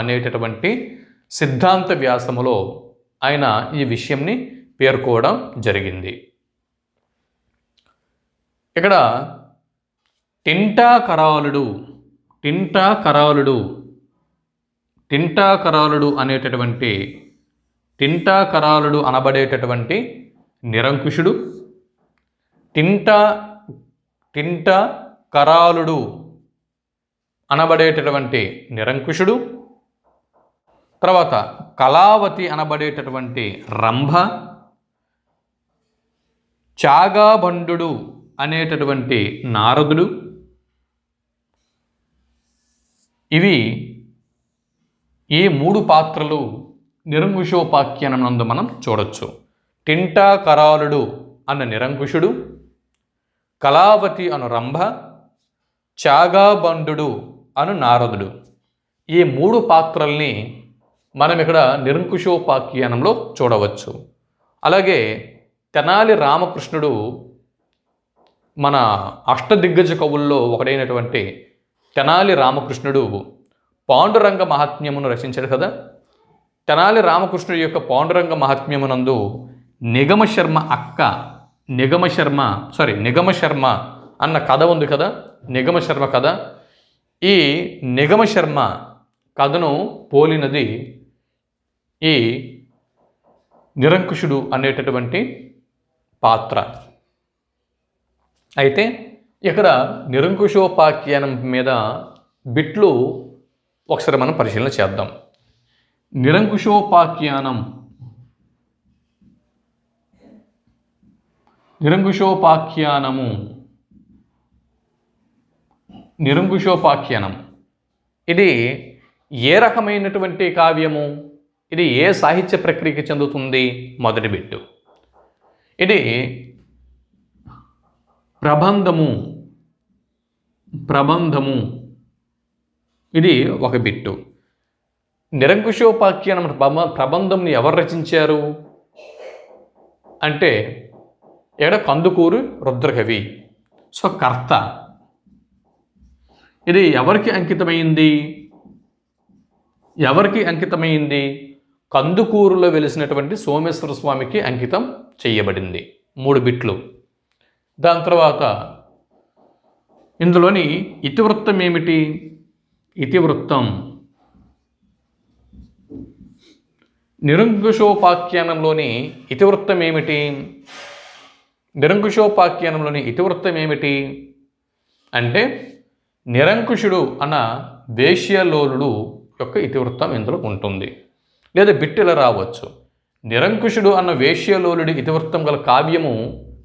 అనేటటువంటి సిద్ధాంత వ్యాసములో ఆయన ఈ విషయంని పేర్కోవడం జరిగింది. ఇక్కడ టింటా కరాలుడు అనబడేటటువంటి నిరంకుశుడు, టింటా కరాలుడు అనబడేటటువంటి నిరంకుశుడు, తర్వాత కళావతి అనబడేటటువంటి రంభ, చాగాబండు అనేటటువంటి నారదుడు, ఇవి ఈ మూడు పాత్రలు నిరంకుశోపాఖ్యానం నందు మనం చూడొచ్చు. టింటా కరాలుడు అన్న నిరంకుశుడు, కళావతి అను రంభ, చాగాబండు అను నారదుడు, ఈ మూడు పాత్రల్ని మనం ఇక్కడ నిరంకుశోపాఖ్యానంలో చూడవచ్చు. అలాగే తెనాలి రామకృష్ణుడు మన అష్టదిగ్గజ కవుల్లో ఒకడైనటువంటి తెనాలి రామకృష్ణుడు పాండురంగ మహాత్మ్యమును రచించాడు కదా. తెనాలి రామకృష్ణుడి యొక్క పాండురంగ మహాత్మ్యమునందు నిగమశర్మ అన్న కథ ఉంది కదా, నిగమశర్మ కథ. ఈ నిగమశర్మ కథను పోలినది ఈ నిరంకుశుడు అనేటటువంటి పాత్ర. అయితే ఇక్కడ నిరంకుశోపాఖ్యానం మీద బిట్లు ఒకసారి మనం పరిశీలన చేద్దాం. నిరంకుశోపాఖ్యానం ఇది ఏ రకమైనటువంటి కావ్యము? ఇది ఏ సాహిత్య ప్రక్రియకి చెందుతుంది? మొదటి బిట్టు. ఇది ప్రబంధము ఇది ఒక బిట్టు. నిరంకుశోపాఖ్యానం ప్రబంధంని ఎవరు రచించారు అంటే ఇక్కడ కందుకూరు రుద్రకవి. సో కర్త. ఇది ఎవరికి అంకితమైంది? కందుకూరులో వెలిసినటువంటి సోమేశ్వర స్వామికి అంకితం చేయబడింది. 3 బిట్లు. దాని తర్వాత ఇందులోని ఇతివృత్తం ఏమిటి? నిరంకుశోపాఖ్యానంలోని ఇతివృత్తం ఏమిటి అంటే నిరంకుశుడు అన్న వేశ్యలోలుడు యొక్క ఇతివృత్తం ఇందులో ఉంటుంది. లేదా బిట్టెల రావచ్చు. నిరంకుశుడు అన్న వేశ్యలోలుడి ఇతివృత్తం గల కావ్యము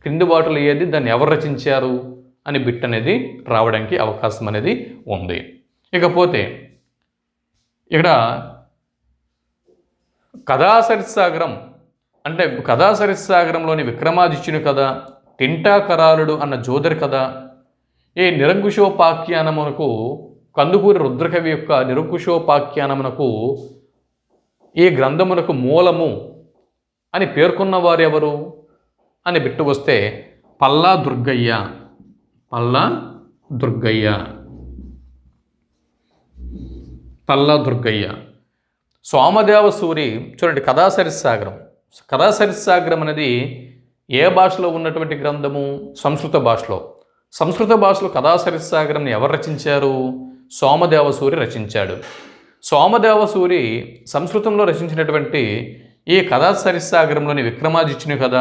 క్రింది వాటిలో ఏది, దాన్ని ఎవరు రచించారు అని బిట్ అనేది రావడానికి అవకాశం అనేది ఉంది. ఇకపోతే ఇక్కడ కథాసరిత్సాగరంలోని విక్రమాదిత్యుని కథ, టింటా కరాలుడు అన్న జోదరి కథ ఈ నిరంకుశోపాఖ్యానమునకు కందుకూరి రుద్రకవి యొక్క నిరంకుశోపాఖ్యానమునకు ఈ గ్రంథమునకు మూలము అని పేర్కొన్న వారు ఎవరు అని బిట్టు వస్తే పల్లా దుర్గయ్య. సోమదేవసూరి చూడండి, కథాసరిత్సాగరం అనేది ఏ భాషలో ఉన్నటువంటి గ్రంథము? సంస్కృత భాషలో కథాసరిత్సాగరంని ఎవరు రచించారు? సోమదేవసూరి రచించాడు. సోమదేవసూరి సంస్కృతంలో రచించినటువంటి ఈ కథా సరిసాగరంలోని విక్రమాదిత్యుని కథ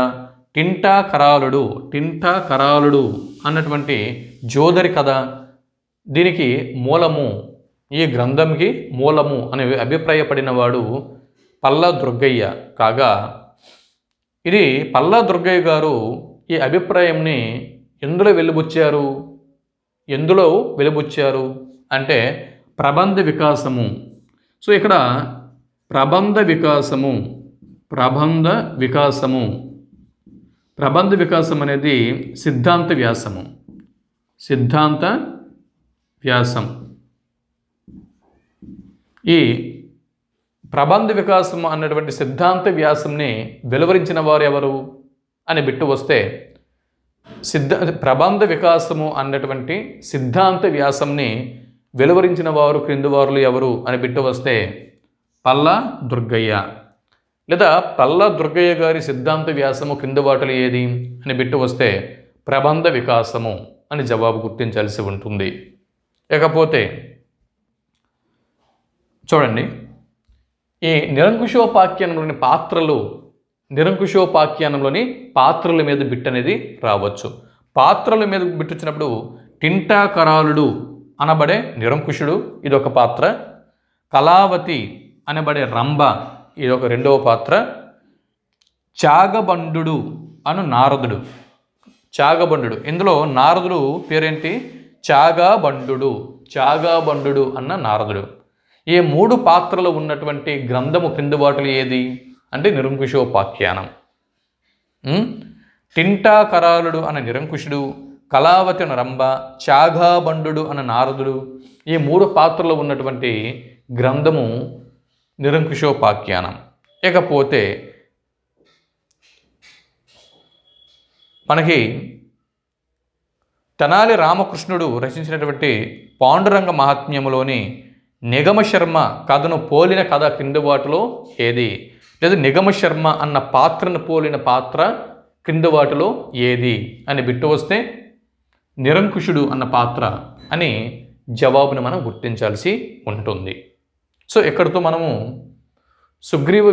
టింటా కరాలుడు అన్నటువంటి జోదరి కథ దీనికి మూలము, ఈ గ్రంథంకి మూలము అని అభిప్రాయపడిన వాడు పల్లా దుర్గయ్య కాగా, ఇది పల్లా దుర్గయ్య గారు ఈ అభిప్రాయంని ఎందులో వెలుబుచ్చారు అంటే ప్రబంధ వికాసము. సో ఇక్కడ ప్రబంధ వికాసం అనేది సిద్ధాంత వ్యాసం. ఈ ప్రబంధ వికాసం అన్నటువంటి సిద్ధాంత వ్యాసంని వెలువరించిన వారు ఎవరు అని బిట్టు వస్తే, ప్రబంధ వికాసము అన్నటువంటి సిద్ధాంత వ్యాసంని వెలువరించిన వారు క్రింది వారులు ఎవరు అని బిట్టు వస్తే పల్లా దుర్గయ్య. లేదా పల్లా దుర్గయ్య గారి సిద్ధాంత వ్యాసము క్రింది వాటిలో ఏది అని బిట్టు వస్తే ప్రబంధ వికాసము అని జవాబు గుర్తించాల్సి ఉంటుంది. ఇకపోతే చూడండి, ఈ నిరంకుశోపాఖ్యానంలోని పాత్రల మీద బిట్ అనేది రావచ్చు. పాత్రల మీద బిట్ వచ్చినప్పుడు టింటాకరాలుడు అనబడే నిరంకుశుడు ఇదొక పాత్ర, కళావతి అనబడే రంభ ఇదొక రెండవ పాత్ర, చాగబండు అను నారదుడు. ఇందులో నారదుడు పేరేంటి? చాగాబండు అన్న నారదుడు. ఈ మూడు పాత్రలు ఉన్నటువంటి గ్రంథము క్రింది వాటిలో ఏది అంటే నిరంకుశోపాఖ్యానం. టింటాకరాలుడు అన్న నిరంకుశుడు, కళావతి అన్న రంభ, చాగాబండు అన్న నారదుడు, ఈ మూడు పాత్రలు ఉన్నటువంటి గ్రంథము నిరంకుశోపాఖ్యానం. ఇకపోతే మనకి తెనాలి రామకృష్ణుడు రచించినటువంటి పాండురంగ మహాత్మ్యములోని నిగమశర్మ కథను పోలిన కథ క్రింది వాటిలో ఏది? లేదా నిగమశర్మ అన్న పాత్రను పోలిన పాత్ర క్రింది వాటిలో ఏది అని బిట్టు వస్తే నిరంకుశుడు అన్న పాత్ర అని జవాబుని మనం గుర్తించాల్సి ఉంటుంది. సో ఇక్కడితో మనము సుగ్రీవ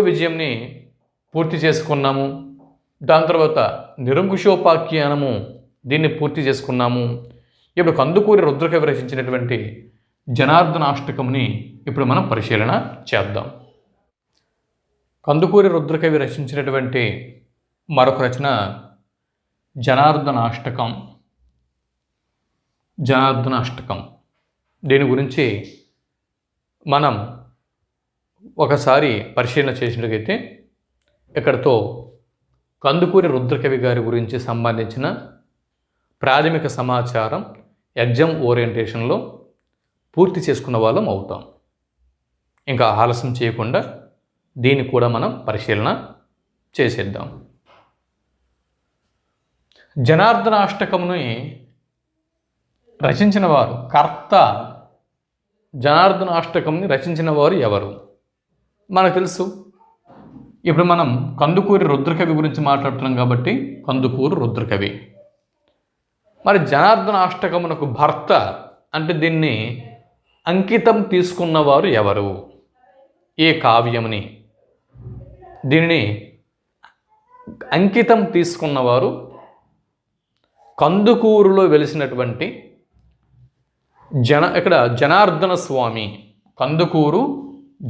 విజయంని పూర్తి చేసుకున్నాము. దాని తర్వాత నిరంకుశోపాఖ్యానము దీన్ని పూర్తి చేసుకున్నాము. ఇప్పుడు కందుకూరి రుద్రకవి రచించినటువంటి జనార్దనాష్టకముని ఇప్పుడు మనం పరిశీలన చేద్దాం. కందుకూరి రుద్రకవి రచించినటువంటి మరొక రచన జనార్దనాష్టకం. దీని గురించి మనం ఒకసారి పరిశీలన చేసినట్లయితే ఇక్కడితో కందుకూరి రుద్రకవి గారి గురించి సంబంధించిన ప్రాథమిక సమాచారం ఎగ్జామ్ ఓరియంటేషన్లో పూర్తి చేసుకున్న వాళ్ళం అవుతాం. ఇంకా ఆలస్యం చేయకుండా దీన్ని కూడా మనం పరిశీలన చేసేద్దాం. జనార్దనాష్టకముని రచించిన వారు, జనార్దనాష్టకంని రచించిన వారు ఎవరు మనకు తెలుసు. ఇప్పుడు మనం కందుకూరి రుద్రకవి గురించి మాట్లాడుతున్నాం కాబట్టి కందుకూరి రుద్రకవి. మరి జనార్దనాష్టకమునకు భర్త అంటే దీన్ని అంకితం తీసుకున్నవారు ఎవరు? ఈ కావ్యముని దీనిని అంకితం తీసుకున్నవారు కందుకూరులో వెలిసినటువంటి ఇక్కడ జనార్దన స్వామి, కందుకూరు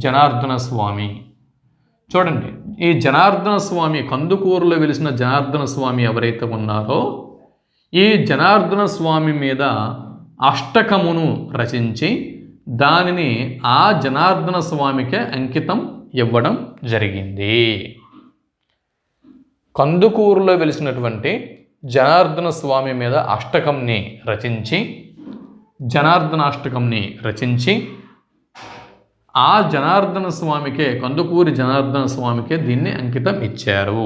జనార్దన స్వామి. చూడండి, ఈ జనార్దన స్వామి, కందుకూరులో వెలిసిన జనార్దన స్వామి ఎవరైతే ఉన్నారో ఈ జనార్దన స్వామి మీద అష్టకమును రచించి దానిని ఆ జనార్దన స్వామికే అంకితం ఇవ్వడం జరిగింది. కందుకూరులో వెలిసినటువంటి జనార్దన స్వామి మీద అష్టకంని రచించి జనార్దనాష్టకంని రచించి ఆ జనార్దన స్వామికే, కందుకూరి జనార్దన స్వామికే దీన్ని అంకితం ఇచ్చారు.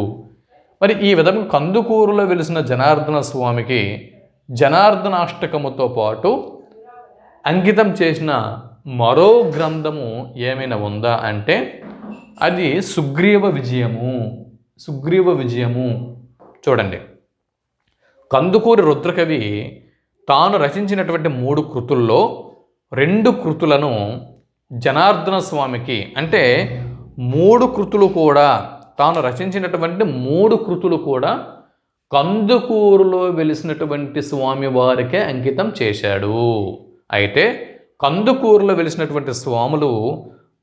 మరి ఈ విధంగా కందుకూరులో వెలిసిన జనార్దన స్వామికి జనార్దనాష్టకముతో పాటు అంకితం చేసిన మరో గ్రంథము ఏమైనా ఉందా అంటే అది సుగ్రీవ విజయము. చూడండి, కందుకూరి రుద్రకవి తాను రచించినటువంటి 3 కృతుల్లో 2 కృతులను జనార్దన స్వామికి, అంటే 3 కృతులు కూడా, తాను రచించినటువంటి 3 కృతులు కూడా కందుకూరులో వెలిసినటువంటి స్వామి వారికే అంకితం చేశాడు. అయితే కందుకూరులో వెలిసినటువంటి స్వాములు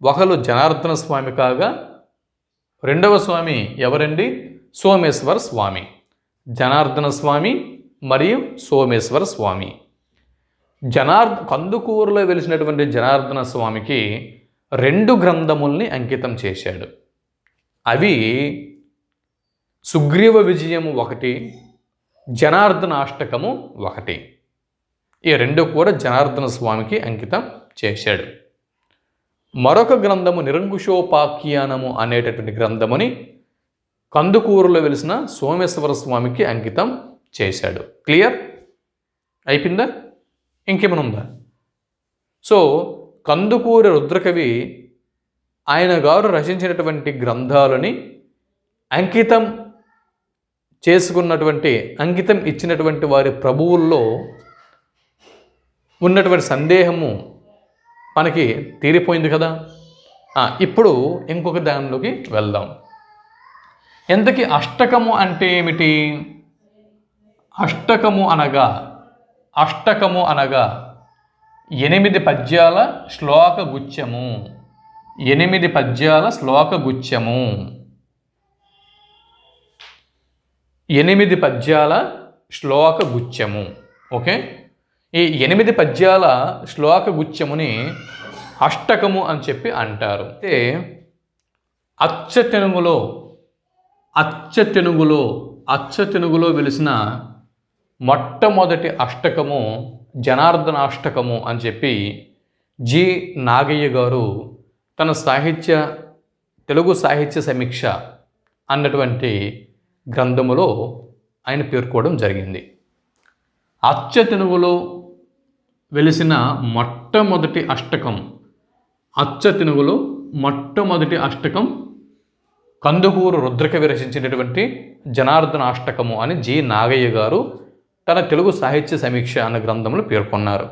ఒకరు జనార్దన స్వామి కాగా, రెండవ స్వామి ఎవరండి? సోమేశ్వర స్వామి. జనార్దన స్వామి మరియు సోమేశ్వర స్వామి. కందుకూరులో వెలిసినటువంటి జనార్దన స్వామికి 2 గ్రంథముల్ని అంకితం చేశాడు. అవి సుగ్రీవ విజయము 1, జనార్దన అష్టకము 1. ఈ 2 కూడా జనార్దన స్వామికి అంకితం చేశాడు. మరొక గ్రంథము నిరంకుశోపాఖ్యానము అనేటటువంటి గ్రంథముని కందుకూరులో వెలిసిన సోమేశ్వర స్వామికి అంకితం చేశాడు. క్లియర్ అయిపోయిందా? ఇంకేమైనా ఉందా? సో కందుకూరి రుద్రకవి ఆయన గారు రచించినటువంటి గ్రంథాలని అంకితం చేసుకున్నటువంటి, అంకితం ఇచ్చినటువంటి వారి ప్రభువుల్లో ఉన్నటువంటి సందేహము మనకి తీరిపోయింది కదా. ఇప్పుడు ఇంకొక దానిలోకి వెళ్దాం. ఎంతకీ అష్టకము అంటే ఏమిటి? అష్టకము అనగా 8 పద్యాల శ్లోక గుచ్ఛము. 8 పద్యాల శ్లోక గుచ్ఛము. 8 పద్యాల శ్లోక గుచ్ఛము. ఓకే, ఈ 8 పద్యాల శ్లోక గుచ్ఛముని అష్టకము అని చెప్పి అంటారు. అయితే అచ్చ తెనుగులో వెలిసిన మొట్టమొదటి అష్టకము జనార్దన అష్టకము అని చెప్పి జి నాగయ్య గారు తన తెలుగు సాహిత్య సమీక్ష అన్నటువంటి గ్రంథములో ఆయన పేర్కోవడం జరిగింది. అచ్చ తెనుగులో వెలిసిన మొట్టమొదటి అష్టకం కందుకూరు రుద్రకవి రచించినటువంటి జనార్దన అష్టకము అని జి నాగయ్య గారు తన తెలుగు సాహిత్య సమీక్ష అన్న గ్రంథంలో పేర్కొన్నారు.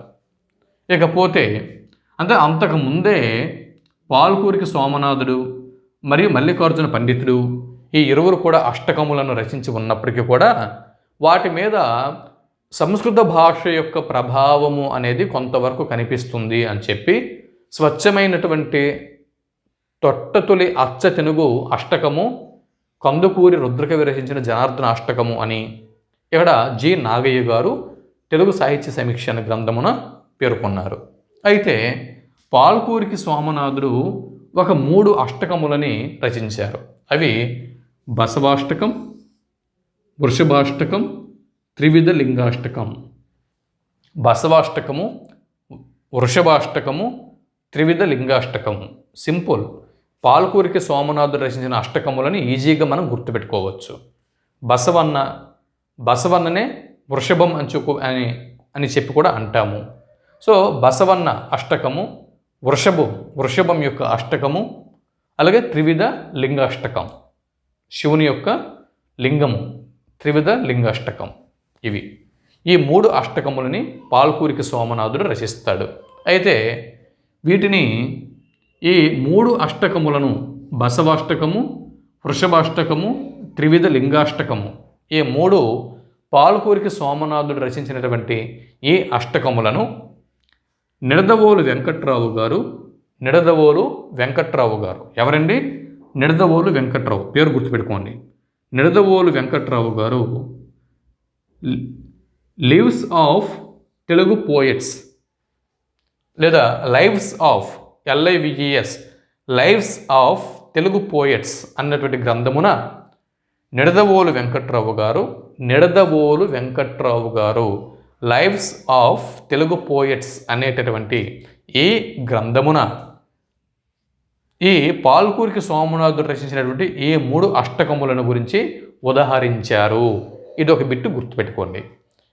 ఇకపోతే అంతకుముందే పాల్కూరికి సోమనాథుడు మరియు మల్లికార్జున పండితుడు ఈ ఇరువురు కూడా అష్టకములను రచించి ఉన్నప్పటికీ కూడా వాటి మీద సంస్కృత భాష యొక్క ప్రభావము అనేది కొంతవరకు కనిపిస్తుంది అని చెప్పి స్వచ్ఛమైనటువంటి తొట్టతొలి అచ్చ తెనుగు అష్టకము కందుకూరి రుద్రకవి రచించిన జనార్దన అష్టకము అని ఇక్కడ జి నాగయ్య గారు తెలుగు సాహిత్య సమీక్ష అనే గ్రంథమున పేర్కొన్నారు. అయితే పాల్కూరికి సోమనాథుడు ఒక 3 అష్టకములని రచించారు. అవి బసవాష్టకం, వృషభాష్టకం, త్రివిధ లింగాష్టకం. బసవాష్టకము, వృషభాష్టకము, త్రివిధ లింగాష్టకము. సింపుల్. పాల్కూరికి సోమనాథుడు రచించిన అష్టకములని ఈజీగా మనం గుర్తుపెట్టుకోవచ్చు. బసవన్ననే వృషభం అని చెప్పి కూడా అంటాము. సో బసవన్న అష్టకము, వృషభం యొక్క అష్టకము, అలాగే త్రివిధ లింగాష్టకం, శివుని యొక్క లింగము, త్రివిధ లింగాష్టకం. ఈ 3 అష్టకములని పాల్కూరికి సోమనాథుడు రచిస్తాడు. అయితే వీటిని ఈ 3 అష్టకములను బసవాష్టకము, వృషభాష్టకము, త్రివిధ లింగాష్టకము ఈ 3 పాల్కూరికి సోమనాథుడు రచించినటువంటి ఈ అష్టకములను నిడదవోలు వెంకట్రావు గారు ఎవరండి? నిడదవోలు వెంకట్రావు, పేరు గుర్తుపెట్టుకోండి. నిడదవోలు వెంకట్రావు గారు లివ్స్ ఆఫ్ తెలుగు పోయట్స్ లేదా lives of LIVES lives of Telugu poets అన్నటువంటి గ్రంథమున నిడదవోలు వెంకట్రావు గారు లైవ్స్ ఆఫ్ తెలుగు పోయట్స్ అనేటటువంటి ఈ గ్రంథమున ఈ పాల్కూరికి సోమనాథుడు రచించినటువంటి ఈ 3 అష్టకములను గురించి ఉదహరించారు. ఇది ఒక బిట్టు గుర్తుపెట్టుకోండి.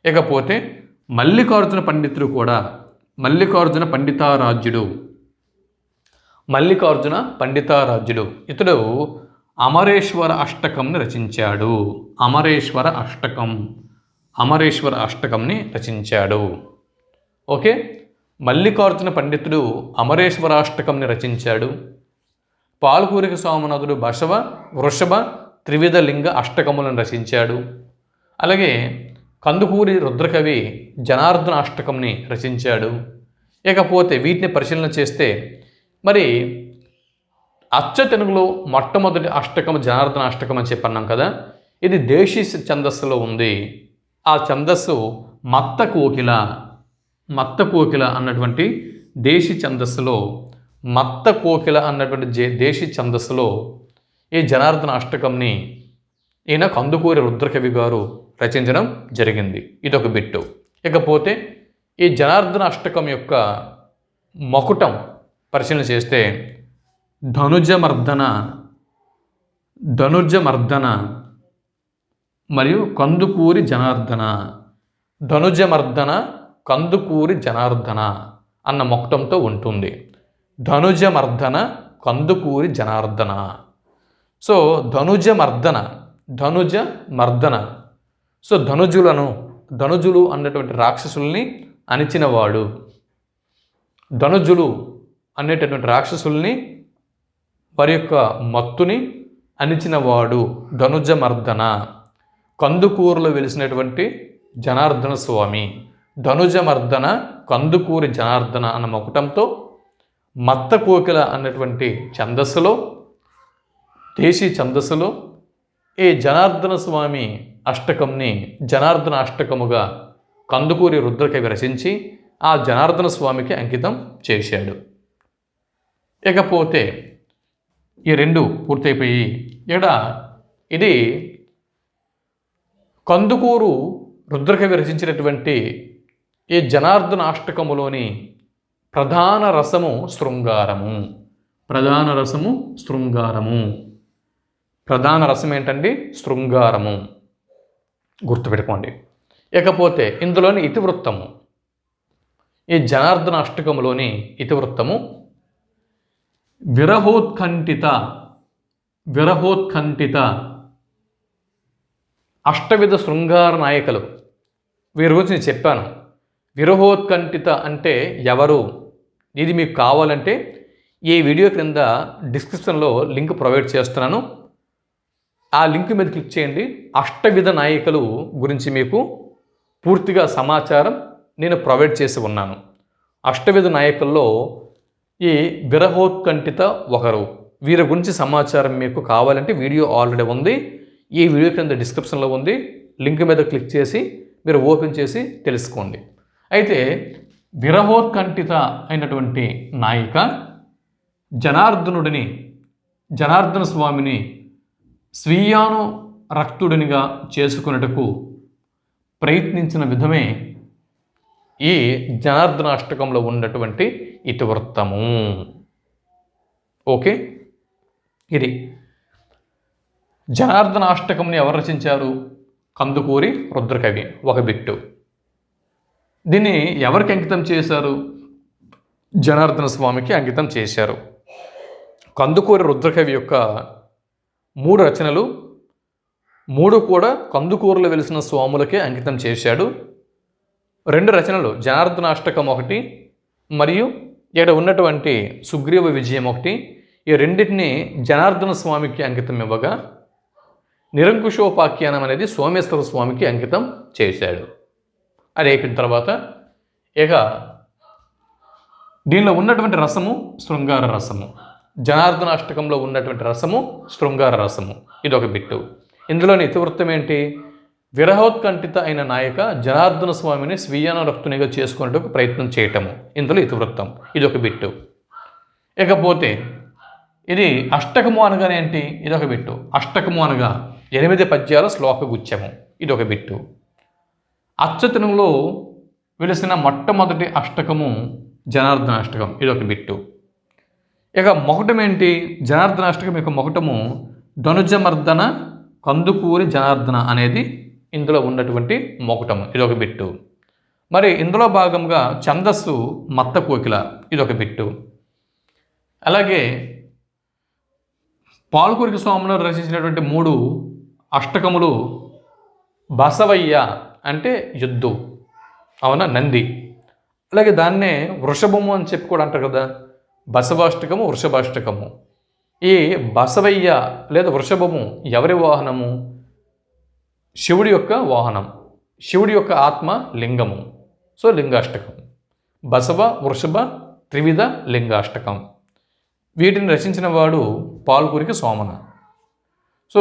ఇకపోతే మల్లికార్జున పండితారాజ్యుడు ఇతడు అమరేశ్వర అష్టకంని రచించాడు. అమరేశ్వర అష్టకంని రచించాడు. ఓకే, మల్లికార్జున పండితుడు అమరేశ్వరాష్టకంని రచించాడు. పాల్కూరికి సోమనాథుడు బసవ వృషభ త్రివిధ లింగ అష్టకములను రచించాడు. అలాగే కందుకూరి రుద్రకవి జనార్దన అష్టకంని రచించాడు. ఇకపోతే వీటిని పరిశీలన చేస్తే మరి అచ్చ తెలుగులో మొట్టమొదటి అష్టకం జనార్దన అష్టకం అని చెప్పన్నాం కదా, ఇది దేశీ ఛందస్సులో ఉంది. ఆ ఛందస్సు మత్త కోకిల అన్నటువంటి దేశీ ఛందస్సులో దేశీ ఛందస్సులో ఈ జనార్దన అష్టకంని ఈయన కందుకూరి రుద్రకవి గారు రచించడం జరిగింది. ఇదొక బిట్టు. ఇకపోతే ఈ జనార్దన అష్టకం యొక్క మకుటం పరిశీలన చేస్తే ధనుజమర్దన మరియు కందుకూరి జనార్దన, ధనుజమర్దన కందుకూరి జనార్దన అన్న మకుటంతో ఉంటుంది. ధనుజమర్దన కందుకూరి జనార్దన. సో ధనుజమర్దన సో ధనుజులు అన్నటువంటి రాక్షసుల్ని అణిచినవాడు. ధనుజులు అనేటటువంటి రాక్షసుల్ని వారి యొక్క మత్తుని అణిచినవాడు ధనుజమర్దన. కందుకూరులో వెలిసినటువంటి జనార్దన స్వామి. ధనుజమర్దన కందుకూరి జనార్దన అన్న మకుటంతో మత్త కోకిల అన్నటువంటి ఛందస్సులో దేశీ ఛందస్సులో ఈ జనార్దన స్వామి అష్టకంని జనార్దన అష్టకముగా కందుకూరి రుద్రకవి రచించి ఆ జనార్దన స్వామికి అంకితం చేశాడు. ఇకపోతే ఈ రెండు పూర్తయిపోయి ఇది కందుకూరు రుద్రకవి రచించినటువంటి ఈ జనార్దన అష్టకములోని ప్రధాన రసము శృంగారము. ప్రధాన రసం ఏంటండి? శృంగారము. గుర్తుపెట్టుకోండి. ఇకపోతే ఇందులోని ఇతివృత్తము, ఈ జనార్దన అష్టకములోని ఇతివృత్తము విరహోత్కంఠిత అష్టవిధ శృంగార నాయకులు. వీరి గురించి నేను చెప్పాను. విరహోత్కంఠిత అంటే ఎవరు? ఇది మీకు కావాలంటే ఈ వీడియో క్రింద డిస్క్రిప్షన్లో లింక్ ప్రొవైడ్ చేస్తున్నాను. ఆ లింక్ మీద క్లిక్ చేయండి. అష్టవిధ నాయకులు గురించి మీకు పూర్తిగా సమాచారం నేను ప్రొవైడ్ చేసి ఉన్నాను. అష్టవిధ నాయకుల్లో ఈ విరహోత్కంఠిత ఒకరు. వీరి గురించి సమాచారం మీకు కావాలంటే వీడియో ఆల్రెడీ ఉంది. ఈ వీడియో కింద డిస్క్రిప్షన్లో ఉంది. లింక్ మీద క్లిక్ చేసి మీరు ఓపెన్ చేసి తెలుసుకోండి. అయితే విరహోత్కంఠిత అయినటువంటి నాయిక జనార్దన స్వామిని స్వీయాను రక్తుడినిగా చేసుకున్నటకు ప్రయత్నించిన విధమే ఈ జనార్దన అష్టకంలో ఉన్నటువంటి ఇతివృత్తము. ఓకే, ఇది జనార్దన అష్టకంని ఎవరు రచించారు? కందుకూరి రుద్రకవి. ఒక బిట్టు. దీన్ని ఎవరికి అంకితం చేశారు? జనార్దన స్వామికి అంకితం చేశారు. కందుకూరి రుద్రకవి యొక్క 3 రచనలు 3 కూడా కందుకూరులో వెలిసిన స్వాములకే అంకితం చేశాడు. 2 రచనలు జనార్దన అష్టకం 1 మరియు ఇక్కడ ఉన్నటువంటి సుగ్రీవ విజయం 1. ఈ రెండింటిని జనార్దన స్వామికి అంకితం ఇవ్వగా నిరంకుశోపాఖ్యానం అనేది సోమేశ్వర స్వామికి అంకితం చేశాడు. అది అయిపోయిన తర్వాత ఇక దీనిలో ఉన్నటువంటి రసము శృంగార రసము. జనార్దన అష్టకంలో ఉన్నటువంటి రసము శృంగార రసము. ఇదొక బిట్టు. ఇందులోని ఇతివృత్తం ఏంటి? విరహోత్కంఠిత అయిన నాయక జనార్దన స్వామిని స్వీయానురక్తునిగా చేసుకునేందుకు ప్రయత్నం చేయటము. ఇందులో ఇతివృత్తం. ఇదొక బిట్టు. ఇకపోతే ఇది అష్టకము అనగానే ఏంటి? ఇదొక బిట్టు. అష్టకము అనగా 8 పద్యాల శ్లోక గుచ్ఛము. ఇదొక బిట్టు. అచ్చ తెలుగులో వెలిసిన మొట్టమొదటి అష్టకము జనార్దన అష్టకం. ఇదొక బిట్టు. ఇక మొకటం ఏంటి? జనార్దన అష్టకం యొక్క మొకటము ధనుజమర్దన కందుకూరి జనార్దన అనేది ఇందులో ఉన్నటువంటి మొకటము. ఇదొక బిట్టు. మరి ఇందులో భాగంగా ఛందస్సు మత్త కోకిల. ఇదొక బిట్టు. అలాగే పాల్కూరికి సోమనాథుడు రచించినటువంటి 3 అష్టకములు బసవయ్య అంటే యుద్ధు, అవునా, నంది. అలాగే దాన్నే వృషభము అని చెప్పి కూడా అంటారు కదా, బసవాష్టకము వృషభాష్టకము. ఈ బసవయ్య లేదా వృషభము ఎవరి వాహనము? శివుడి యొక్క వాహనం, శివుడి యొక్క ఆత్మ లింగము. సో లింగాష్టకం, బసవ వృషభ త్రివిధ లింగాష్టకం. వీటిని రచించిన వాడు పాల్కురికి సోమన. సో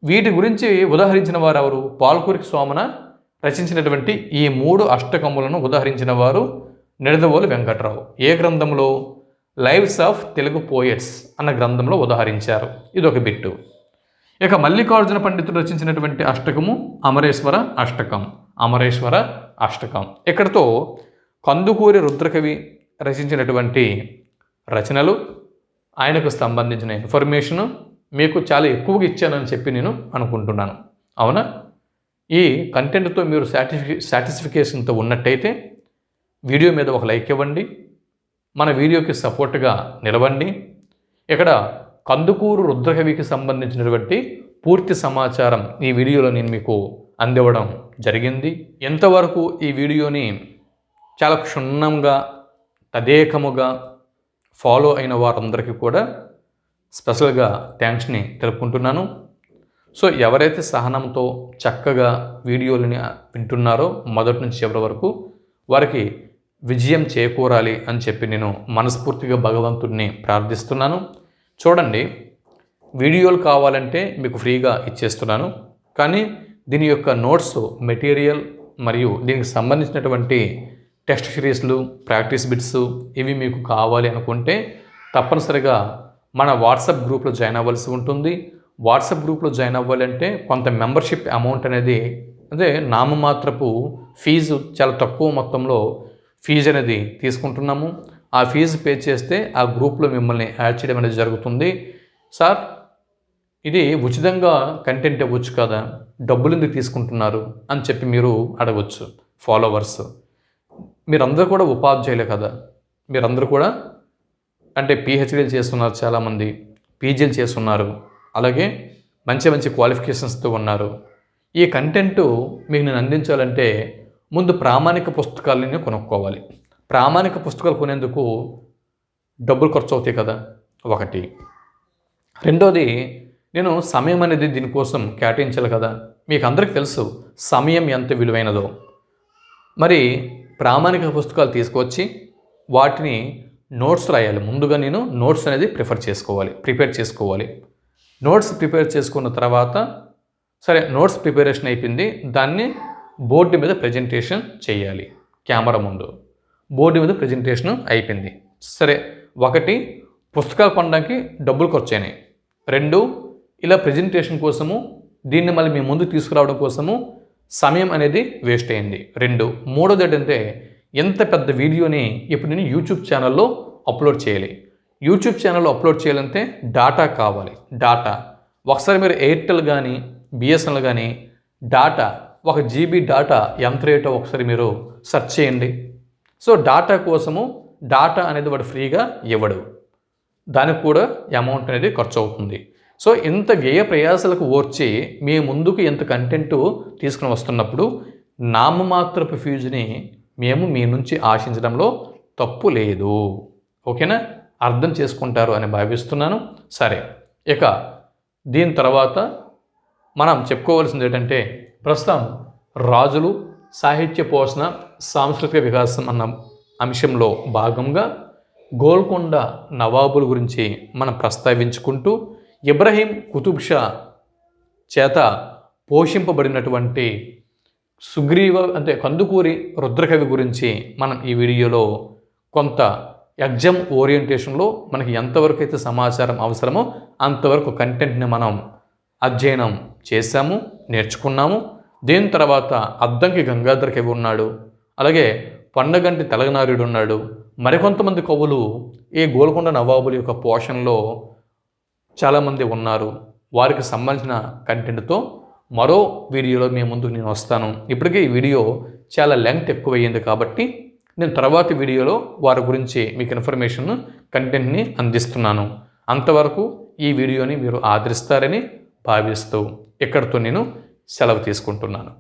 వీటి గురించి ఉదాహరించిన వారు ఎవరు? పాల్కురికి సోమన రచించినటువంటి ఈ 3 అష్టకములను ఉదాహరించిన వారు నిడదవోలు వెంకట్రావు. ఏ గ్రంథంలో? లైవ్స్ ఆఫ్ తెలుగు పోయట్స్ అన్న గ్రంథంలో ఉదాహరించారు. ఇదొక బిట్టు. ఇక మల్లికార్జున పండితుడు రచించినటువంటి అష్టకము అమరేశ్వర అష్టకం. అమరేశ్వర అష్టకం. ఇక్కడతో కందుకూరి రుద్రకవి రచించినటువంటి రచనలు, ఆయనకు సంబంధించిన ఇన్ఫర్మేషను మీకు చాలా ఎక్కువగా ఇచ్చానని చెప్పి నేను అనుకుంటున్నాను. అవునా? ఈ కంటెంట్తో మీరు సాటిస్ఫికేషన్తో ఉన్నట్టయితే వీడియో మీద ఒక లైక్ ఇవ్వండి, మన వీడియోకి సపోర్ట్గా నిలవండి. ఇక్కడ కందుకూరు రుద్రకవికి సంబంధించినటువంటి పూర్తి సమాచారం ఈ వీడియోలో నేను మీకు అందివ్వడం జరిగింది. ఎంతవరకు ఈ వీడియోని చాలా క్షుణ్ణంగా తదేకముగా ఫాలో అయిన వారందరికీ కూడా స్పెషల్గా థ్యాంక్స్ని తెలుపుకుంటున్నాను. సో ఎవరైతే సహనంతో చక్కగా వీడియోలని వింటున్నారో మొదటి నుంచి చివరి వరకు, వారికి విజయం చేకూరాలి అని చెప్పి నేను మనస్ఫూర్తిగా భగవంతుడిని ప్రార్థిస్తున్నాను. చూడండి, వీడియోలు కావాలంటే మీకు ఫ్రీగా ఇచ్చేస్తున్నాను, కానీ దీని యొక్క నోట్స్ మెటీరియల్ మరియు దీనికి సంబంధించినటువంటి టెస్ట్ సిరీస్లు, ప్రాక్టీస్ బిట్స్ ఇవి మీకు కావాలి అనుకుంటే తప్పనిసరిగా మన వాట్సాప్ గ్రూప్లో జాయిన్ అవ్వాల్సి ఉంటుంది. వాట్సాప్ గ్రూప్లో జాయిన్ అవ్వాలంటే కొంత మెంబర్షిప్ అమౌంట్ అనేది, అంటే నామమాత్రపు ఫీజు, చాలా తక్కువ మొత్తంలో ఫీజు అనేది తీసుకుంటున్నాము. ఆ ఫీజు పే చేస్తే ఆ గ్రూప్లో మిమ్మల్ని యాడ్ చేయడం అనేది జరుగుతుంది. సార్, ఇది ఉచితంగా కంటెంట్ ఇవ్వచ్చు కదా, డబ్బులు ఎందుకు తీసుకుంటున్నారు అని చెప్పి మీరు అడగవచ్చు. ఫాలోవర్స్ మీరందరూ కూడా ఉపాధ్యాయులే కదా, మీరందరూ కూడా అంటే పిహెచ్డీలు చేస్తున్నారు, చాలామంది పీజీలు చేస్తున్నారు, అలాగే మంచి మంచి క్వాలిఫికేషన్స్తో ఉన్నారు. ఈ కంటెంట్ మీకు నేను అందించాలంటే ముందు ప్రామాణిక పుస్తకాలని కొనుక్కోవాలి. ప్రామాణిక పుస్తకాలు కొనేందుకు డబ్బులు ఖర్చు అవుతాయి కదా, ఒకటి. రెండోది, నేను సమయం అనేది దీనికోసం కేటాయించాలి కదా. మీకు అందరికీ తెలుసు సమయం ఎంత విలువైనదో. మరి ప్రామాణిక పుస్తకాలు తీసుకొచ్చి వాటిని నోట్స్ రాయాలి. ముందుగా నేను నోట్స్ అనేది ప్రిపేర్ చేసుకోవాలి. నోట్స్ ప్రిపేర్ చేసుకున్న తర్వాత, సరే నోట్స్ ప్రిపరేషన్ అయిపోయింది, దాన్ని బోర్డు మీద ప్రజెంటేషన్ చేయాలి. కెమెరా ముందు బోర్డు మీద ప్రజెంటేషన్ అయిపోయింది. సరే, ఒకటి, పుస్తకాలు కొనడానికి డబ్బులు ఖర్చు అయినాయి. 2, ఇలా ప్రజెంటేషన్ కోసము దీన్ని మళ్ళీ మీ ముందు తీసుకురావడం కోసము సమయం అనేది వేస్ట్ అయింది. 2, మూడోది ఏంటంటే ఎంత పెద్ద వీడియోని ఇప్పుడు నేను యూట్యూబ్ ఛానల్లో అప్లోడ్ చేయాలి. యూట్యూబ్ ఛానల్లో అప్లోడ్ చేయాలంటే డాటా కావాలి. డాటా ఒకసారి మీరు ఎయిర్టెల్ కానీ బిఎస్ఎన్ఎల్ కానీ డాటా 1 GB డాటా ఎంత రేటో ఒకసారి మీరు సెర్చ్ చేయండి. సో డాటా కోసము, డాటా అనేది వాడు ఫ్రీగా ఇవ్వడు, దానికి కూడా అమౌంట్ అనేది ఖర్చు అవుతుంది. సో ఇంత వ్యయ ప్రయాసాలకు ఓర్చి మీ ముందుకు ఎంత కంటెంట్ తీసుకుని వస్తున్నప్పుడు నామమాత్రపు ఫీజుని మేము మీ నుంచి ఆశించడంలో తప్పు లేదు. ఓకేనా? అర్థం చేసుకుంటారు అని భావిస్తున్నాను. సరే, ఇక దీని తర్వాత మనం చెప్పుకోవాల్సింది ఏంటంటే, ప్రస్తుతం రాజులు, సాహిత్య పోషణ, సాంస్కృతిక వికాసం అన్న అంశంలో భాగంగా గోల్కొండ నవాబుల గురించి మనం ప్రస్తావించుకుంటూ ఇబ్రహీం కుతుబ్ షా చేత పోషింపబడినటువంటి సుగ్రీవ అంటే కందుకూరి రుద్రకవి గురించి మనం ఈ వీడియోలో కొంత ఎగ్జామ్ ఓరియంటేషన్లో మనకి ఎంతవరకు అయితే సమాచారం అవసరమో అంతవరకు కంటెంట్ని మనం అధ్యయనం చేశాము, నేర్చుకున్నాము. దీని తర్వాత అద్దంకి గంగాధర కవి ఉన్నాడు, అలాగే పండగంటి తెలగనార్యుడు ఉన్నాడు, మరికొంతమంది కవులు ఈ గోల్కొండ నవాబుల యొక్క పోషణలో చాలామంది ఉన్నారు. వారికి సంబంధించిన కంటెంట్తో మరో వీడియోలో మీ ముందుకు నేను వస్తాను. ఇప్పటికే ఈ వీడియో చాలా లెంగ్త్ ఎక్కువయ్యింది కాబట్టి నేను తర్వాతి వీడియోలో వారి గురించి మీకు ఇన్ఫర్మేషన్ కంటెంట్ని అందిస్తున్నాను. అంతవరకు ఈ వీడియోని మీరు ఆదరిస్తారని భావిస్తూ ఇక్కడితో నేను సెలవు తీసుకుంటున్నాను.